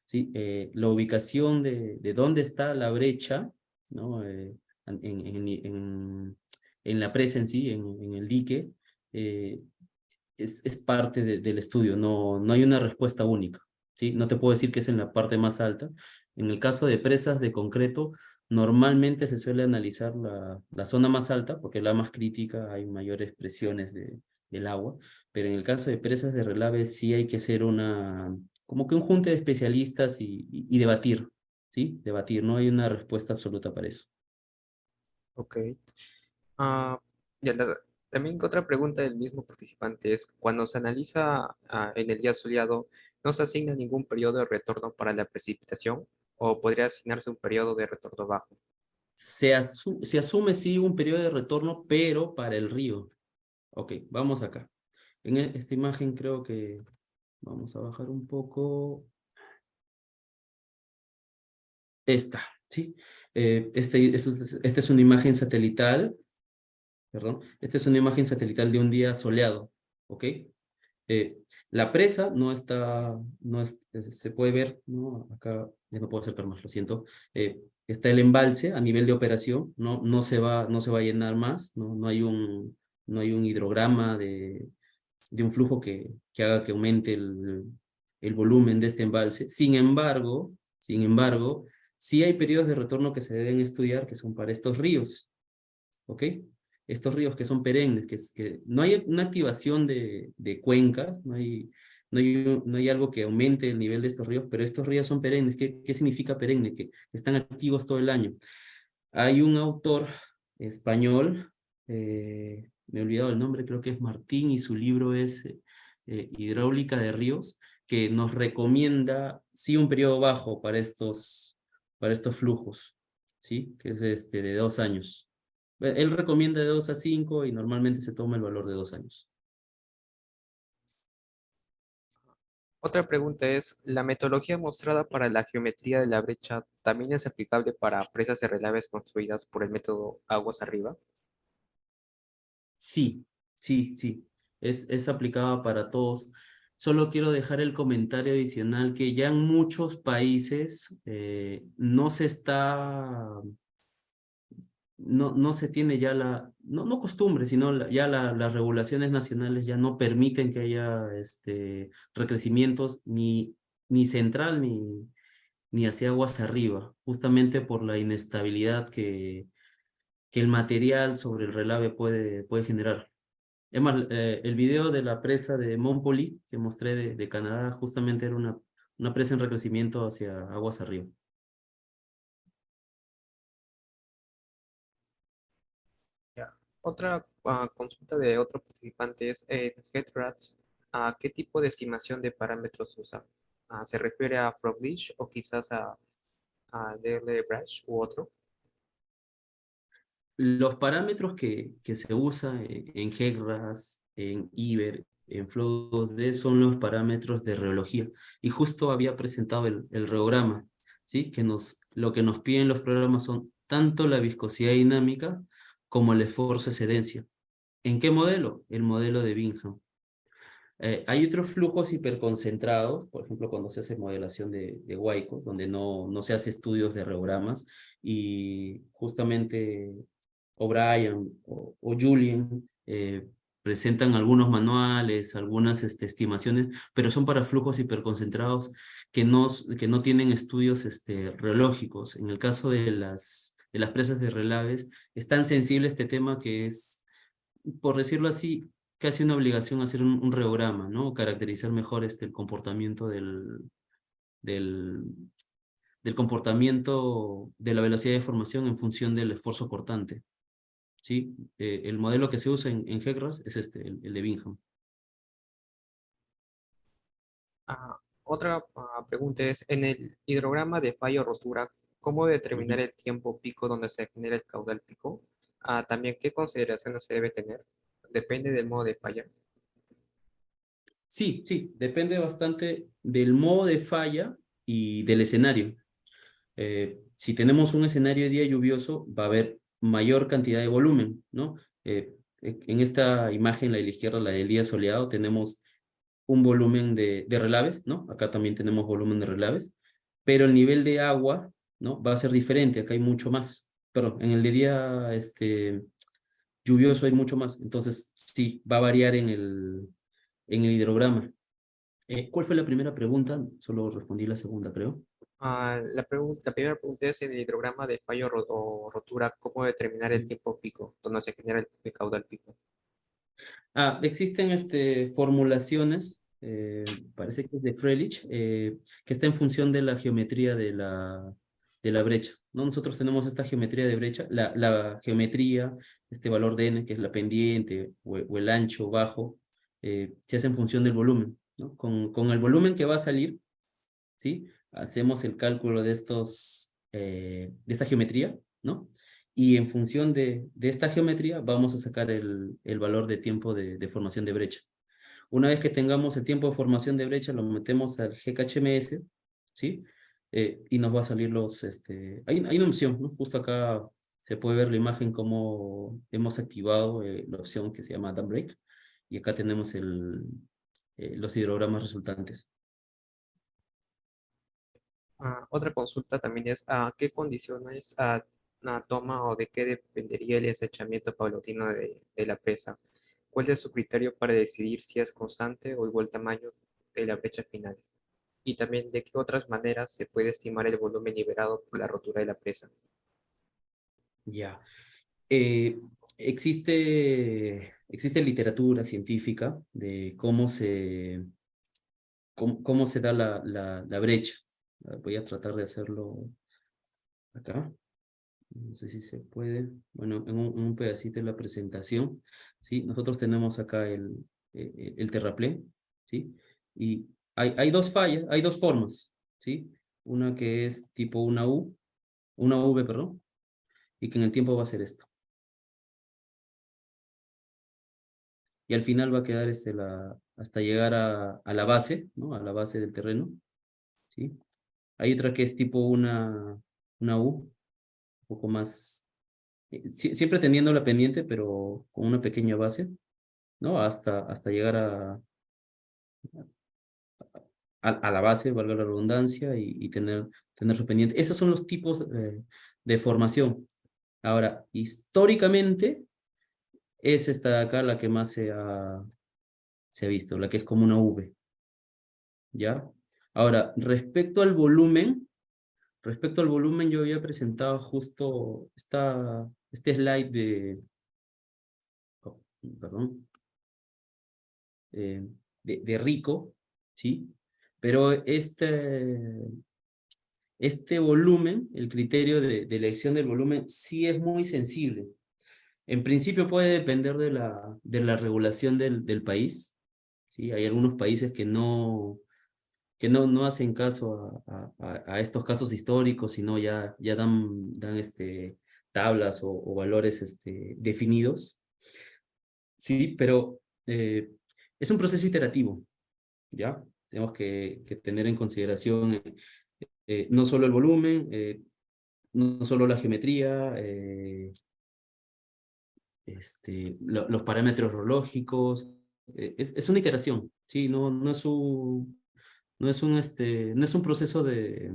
¿Sí? La ubicación de dónde está la brecha, ¿no? En la presa en sí, en el dique, eh, es parte del estudio, no hay una respuesta única, ¿sí? No te puedo decir que es en la parte más alta. En el caso de presas de concreto, normalmente se suele analizar la zona más alta, porque es la más crítica, hay mayores presiones del agua, pero en el caso de presas de relave sí hay que hacer como que un junte de especialistas y debatir, ¿sí? Debatir, no hay una respuesta absoluta para eso. Ok. Ah, ya, también otra pregunta del mismo participante es, cuando se analiza en el día soleado, ¿no se asigna ningún periodo de retorno para la precipitación o podría asignarse un periodo de retorno bajo? Se asume sí un periodo de retorno, pero para el río. Ok, vamos acá. En esta imagen creo que vamos a bajar un poco. Esta, ¿sí? Esta es una imagen satelital, perdón. Esta es una imagen satelital de un día soleado, ¿ok? La presa se puede ver, ¿no? Acá ya no puedo acercar más, lo siento. Está el embalse a nivel de operación, no se va a llenar más, no hay un hidrograma de un flujo que haga que aumente el volumen de este embalse. Sin embargo, sí hay periodos de retorno que se deben estudiar que son para estos ríos, ¿ok? Estos ríos que son perennes, que no hay una activación de cuencas, no hay algo que aumente el nivel de estos ríos, pero estos ríos son perennes. ¿Qué significa perenne? Que están activos todo el año. Hay un autor español, me he olvidado el nombre, creo que es Martín, y su libro es Hidráulica de Ríos, que nos recomienda, sí, un periodo bajo para estos flujos, ¿sí? Que es de 2 años. Él recomienda de 2 a 5 y normalmente se toma el valor de 2 años. Otra pregunta es, ¿la metodología mostrada para la geometría de la brecha también es aplicable para presas de relaves construidas por el método aguas arriba? Sí, sí, sí. Es aplicada para todos. Solo quiero dejar el comentario adicional que ya en muchos países no se está, no se tiene ya no costumbre, sino ya las regulaciones nacionales ya no permiten que haya recrecimientos ni central ni hacia aguas arriba, justamente por la inestabilidad que el material sobre el relave puede generar. Es más, el video de la presa de Mont Poli que mostré de Canadá justamente era una presa en recrecimiento hacia aguas arriba. Ya. Otra consulta de otro participante es en HeadRats, ¿qué tipo de estimación de parámetros usa? ¿Se refiere a Frogdish o quizás a DLBrush u otro? Los parámetros que se usan en GECRAS, en IBER, en Flow2D son los parámetros de reología. Y justo había presentado el reograma, ¿sí? Lo que nos piden los programas son tanto la viscosidad dinámica como el esfuerzo excedencia. ¿En qué modelo? El modelo de Bingham. Hay otros flujos hiperconcentrados, por ejemplo, cuando se hace modelación de Huaycos, donde no se hace estudios de reogramas, y justamente O'Brien o Julian presentan algunos manuales, algunas estimaciones, pero son para flujos hiperconcentrados que no tienen estudios reológicos. En el caso de las presas de relaves, es tan sensible este tema que es, por decirlo así, casi una obligación hacer un reograma, ¿no? Caracterizar mejor el comportamiento del, del comportamiento de la velocidad de formación en función del esfuerzo cortante, ¿sí? El modelo que se usa en GECRAS es el de Bingham. Otra pregunta es, en el hidrograma de falla o rotura, ¿cómo determinar Ujú. el tiempo pico donde se genera el caudal pico? También, ¿qué consideraciones se debe tener? Depende del modo de falla. Sí, sí, depende bastante del modo de falla y del escenario. Si tenemos un escenario de día lluvioso, va a haber mayor cantidad de volumen, ¿no? En esta imagen, la de la izquierda, la del día soleado, tenemos un volumen de relaves, ¿no? Acá también tenemos volumen de relaves, pero el nivel de agua, ¿no? Va a ser diferente, acá hay mucho más. Perdón, en el de día lluvioso hay mucho más, entonces sí, va a variar en el hidrograma. ¿Cuál fue la primera pregunta? Solo respondí la segunda, creo. La primera pregunta es, en el hidrograma de falla o rotura, ¿cómo determinar el tiempo pico donde se genera el caudal pico? Existen formulaciones, parece que es de Frelich, que está en función de la geometría de la brecha, ¿no? Nosotros tenemos esta geometría de brecha, la geometría, este valor de n, que es la pendiente o el ancho bajo, se hace en función del volumen, ¿no? Con el volumen que va a salir, ¿sí? Hacemos el cálculo de esta geometría, ¿no? Y en función de esta geometría vamos a sacar el valor de tiempo de formación de brecha. Una vez que tengamos el tiempo de formación de brecha, lo metemos al GKHMS, ¿sí? Y nos va a salir hay una opción, ¿no? Justo acá se puede ver la imagen como hemos activado la opción que se llama Dam Break, y acá tenemos los hidrogramas resultantes. Otra consulta también es, ¿qué condiciones toma o de qué dependería el desechamiento paulatino de la presa? ¿Cuál es su criterio para decidir si es constante o igual tamaño de la brecha final? Y también, ¿de qué otras maneras se puede estimar el volumen liberado por la rotura de la presa? Ya. Eh, existe literatura científica de cómo se da la brecha. Voy a tratar de hacerlo acá. No sé si se puede. Bueno, en un pedacito de la presentación, ¿sí? Nosotros tenemos acá el terraplén, ¿sí? Y hay dos fallas, hay dos formas, ¿sí? Una que es tipo una V, perdón, y que en el tiempo va a ser esto. Y al final va a quedar hasta llegar a la base, ¿no? A la base del terreno, ¿sí? Hay otra que es tipo una U, un poco más, siempre teniendo la pendiente, pero con una pequeña base, ¿no? Hasta llegar a la base, valga la redundancia, y tener su pendiente. Esos son los tipos de formación. Ahora, históricamente, es esta de acá la que más se ha visto, la que es como una V, ¿ya? Ahora, respecto al volumen, yo había presentado justo este slide oh, perdón, de Rico, ¿sí? Pero este volumen, el criterio de elección del volumen, sí es muy sensible. En principio puede depender de la regulación del país, ¿sí? Hay algunos países que no hacen caso a estos casos históricos, sino ya dan tablas o valores definidos, ¿sí? Pero es un proceso iterativo, ¿ya? Tenemos que tener en consideración no solo el volumen, no solo la geometría, los parámetros rológicos, es una iteración, ¿sí? No es un proceso de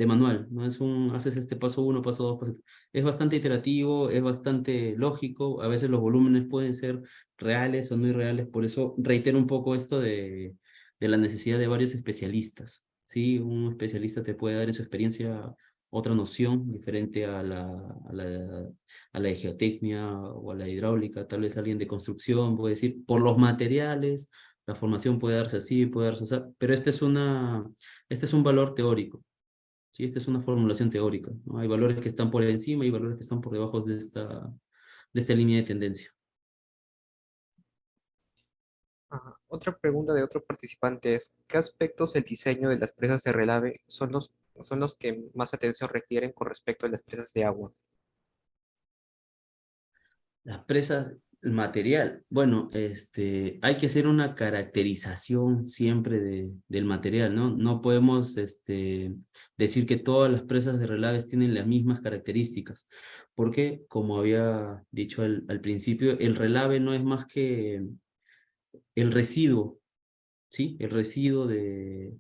manual, no es haces este paso uno, paso dos, paso. Es bastante iterativo, es bastante lógico, a veces los volúmenes pueden ser reales o no irreales, por eso reitero un poco esto de la necesidad de varios especialistas, ¿sí? Un especialista te puede dar en su experiencia otra noción diferente a la de geotecnia o a la hidráulica, tal vez alguien de construcción puede decir, por los materiales, la formación puede darse así, puede darse así, pero este es un valor teórico, ¿sí? Esta es una formulación teórica, ¿no? Hay valores que están por encima y valores que están por debajo de esta línea de tendencia. Ajá. Otra pregunta de otro participante es, ¿qué aspectos del diseño de las presas de relave son los que más atención requieren con respecto a las presas de agua? Las presas, el material. Bueno, hay que hacer una caracterización siempre del material, ¿no? No podemos decir que todas las presas de relaves tienen las mismas características, porque como había dicho al principio, el relave no es más que el residuo, ¿sí? El residuo del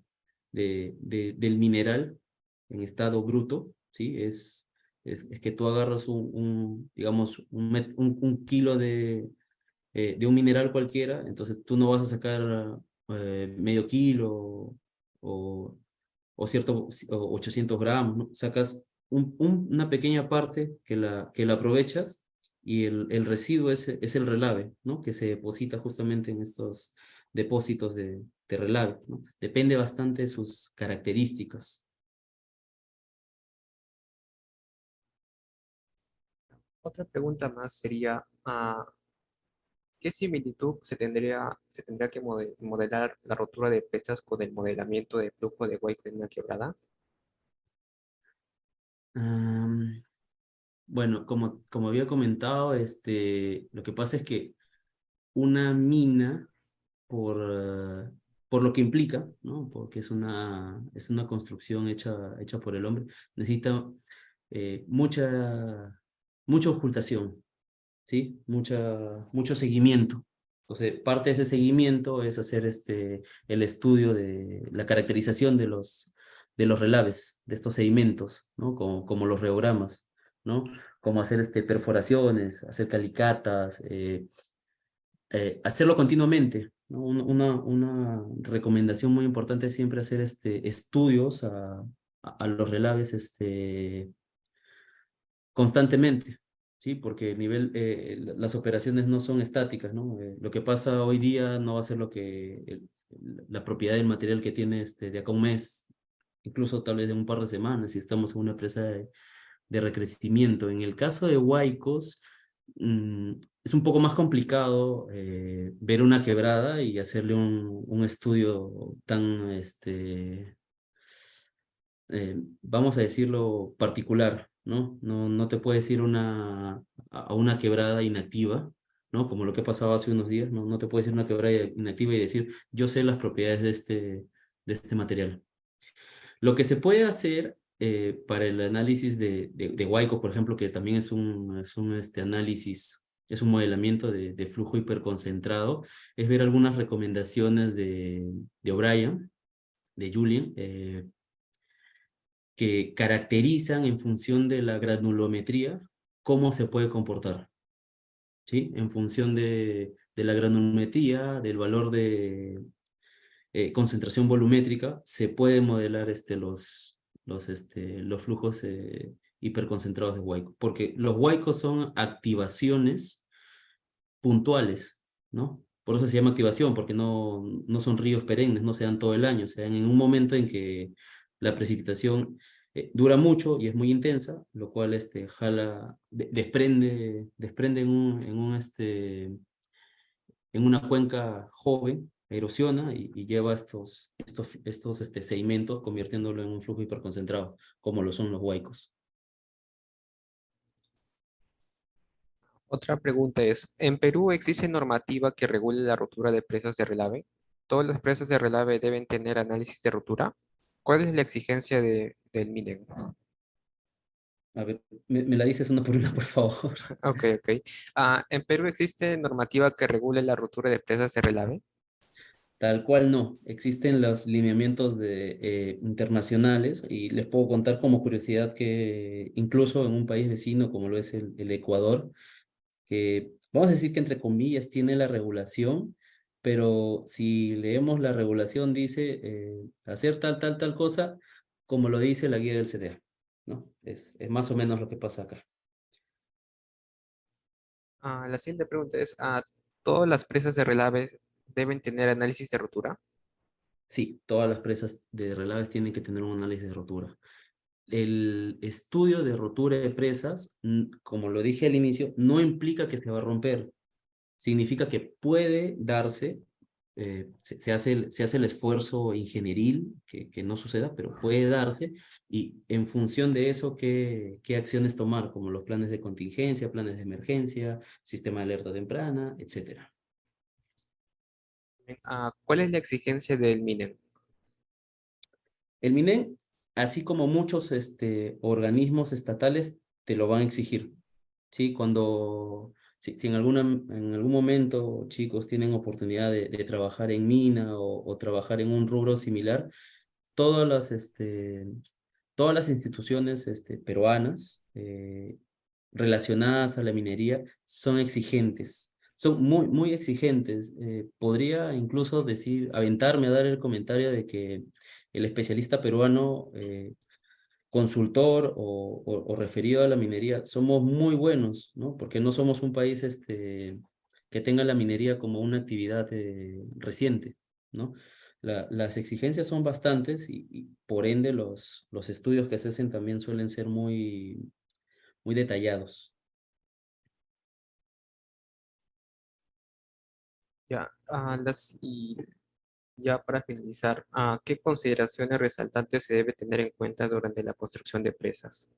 mineral en estado bruto, ¿sí? Es que tú agarras digamos, un kilo de un mineral cualquiera, entonces tú no vas a sacar medio kilo o, o 800 gramos, ¿no? Sacas una pequeña parte que la aprovechas y el residuo es el relave, ¿no? Que se deposita justamente en estos depósitos de relave, ¿no? Depende bastante de sus características. Otra pregunta más sería, ¿qué similitud se tendría que modelar la rotura de presas con el modelamiento de flujo de Waiko en una quebrada? Am, bueno, como había comentado, lo que pasa es que una mina por lo que implica, ¿no? Porque es una construcción hecha por el hombre, necesita mucha ocultación, ¿sí? Mucho seguimiento. Entonces, parte de ese seguimiento es hacer el estudio de la caracterización de los relaves, de estos sedimentos, ¿no? Como los reogramas, ¿no? Como hacer perforaciones, hacer calicatas, hacerlo continuamente, ¿no? Una recomendación muy importante es siempre hacer estudios a los relaves constantemente, ¿sí? Porque las operaciones no son estáticas, ¿no? Lo que pasa hoy día no va a ser la propiedad del material que tiene de acá a un mes, incluso tal vez de un par de semanas, si estamos en una empresa de recrecimiento. En el caso de Huaycos, es un poco más complicado ver una quebrada y hacerle un estudio tan, vamos a decirlo, particular, ¿no? No te puedes ir a una quebrada inactiva, ¿no? Como lo que pasaba hace unos días, ¿no? No te puedes ir a una quebrada inactiva y decir, yo sé las propiedades de este material. Lo que se puede hacer para el análisis de Huayco, por ejemplo, que también es un análisis, es un modelamiento de flujo hiperconcentrado, es ver algunas recomendaciones de O'Brien, de Julien, que caracterizan en función de la granulometría cómo se puede comportar, ¿sí? En función de la granulometría, del valor de concentración volumétrica, se pueden modelar los flujos hiperconcentrados de Huayco, porque los Huaicos son activaciones puntuales, ¿no? Por eso se llama activación, porque no son ríos perennes, no se dan todo el año, se dan en un momento en que la precipitación dura mucho y es muy intensa, lo cual desprende en una cuenca joven, erosiona y lleva estos sedimentos, convirtiéndolo en un flujo hiperconcentrado, como lo son los huaicos. Otra pregunta es, ¿en Perú existe normativa que regule la rotura de presas de relave? ¿Todas las presas de relave deben tener análisis de rotura? ¿Cuál es la exigencia del MINEM? A ver, me la dices una por una, por favor. Ok, ok. ¿En Perú existe normativa que regule la rotura de presas de relave? Tal cual no. Existen los lineamientos internacionales y les puedo contar como curiosidad que incluso en un país vecino como lo es el Ecuador, que vamos a decir que entre comillas tiene la regulación, pero si leemos la regulación dice hacer tal cosa, como lo dice la guía del CDA, ¿no? Es más o menos lo que pasa acá. La siguiente pregunta es, ¿todas las presas de relave deben tener análisis de rotura? Sí, todas las presas de relaves tienen que tener un análisis de rotura. El estudio de rotura de presas, como lo dije al inicio, no implica que se va a romper. Significa que puede darse, se hace el esfuerzo ingenieril que no suceda, pero puede darse, y en función de eso, qué acciones tomar, como los planes de contingencia, planes de emergencia, sistema de alerta temprana, etcétera. ¿Cuál es la exigencia del MINEM? El MINEN, así como muchos organismos estatales, te lo van a exigir. ¿Sí? Si en algún momento, chicos, tienen oportunidad de trabajar en mina o trabajar en un rubro similar, todas todas las instituciones peruanas relacionadas a la minería son exigentes, son muy exigentes. Podría incluso aventarme a dar el comentario de que el especialista peruano, consultor o referido a la minería, somos muy buenos, ¿no? Porque no somos un país que tenga la minería como una actividad reciente, ¿no? Las exigencias son bastantes y por ende los estudios que se hacen también suelen ser muy detallados. Ya, y ya para finalizar, ¿qué consideraciones resaltantes se debe tener en cuenta durante la construcción de presas?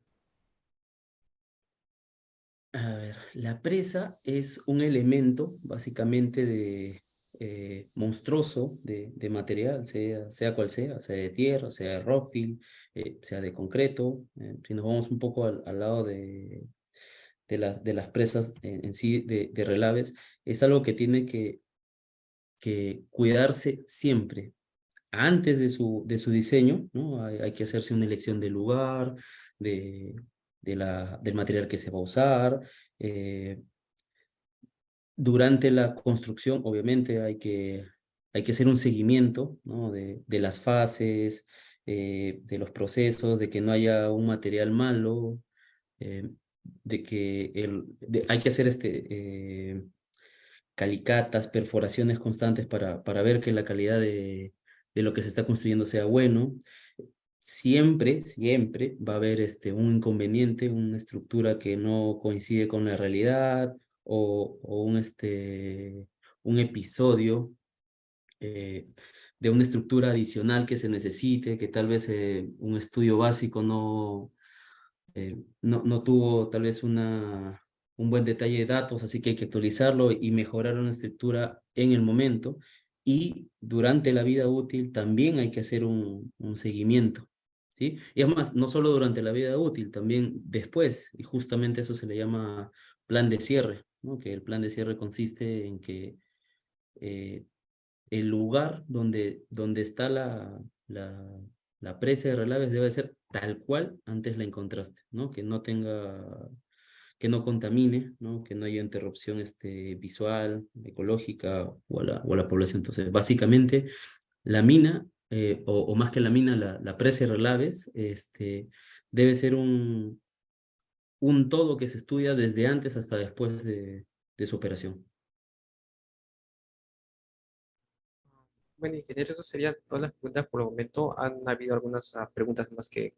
A ver, la presa es un elemento básicamente monstruoso de material, sea cual sea de tierra, sea de rockfill, sea de concreto. Si nos vamos un poco al lado de las presas en sí de relaves, es algo que tiene que cuidarse siempre. Antes de su diseño, ¿no? Hay que hacerse una elección del lugar, de, del material que se va a usar. eh, Durante la construcción, obviamente, hay que hacer un seguimiento, ¿no? De las fases, de los procesos, de que no haya un material malo, eh, de que hay que hacer calicatas, perforaciones constantes para ver que la calidad de lo que se está construyendo sea bueno. Siempre va a haber un inconveniente, una estructura que no coincide con la realidad o un episodio de una estructura adicional que se necesite, que tal vez un estudio básico no tuvo tal vez un buen detalle de datos, así que hay que actualizarlo y mejorar una estructura en el momento. Y durante la vida útil también hay que hacer un seguimiento, ¿sí? Y además, no solo durante la vida útil, también después, y justamente eso se le llama plan de cierre, ¿no? Que el plan de cierre consiste en que el lugar donde está la, la presa de relaves debe ser tal cual antes la encontraste, ¿no? Que no contamine, ¿no? Que no haya interrupción visual, ecológica o a la población. Entonces, básicamente, la mina, o más que la mina, la presa de relaves, debe ser un todo que se estudia desde antes hasta después de su operación. Bueno, ingeniero, eso serían todas las preguntas por el momento. Han habido algunas preguntas más que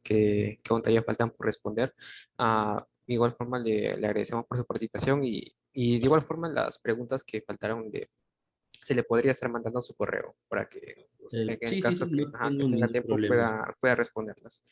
aún todavía faltan por responder. De igual forma, le agradecemos por su participación y de igual forma las preguntas que faltaron se le podría estar mandando a su correo para que pues, en el Sí, sí, sí, caso no que tengo tenga ningún tiempo problema. pueda responderlas.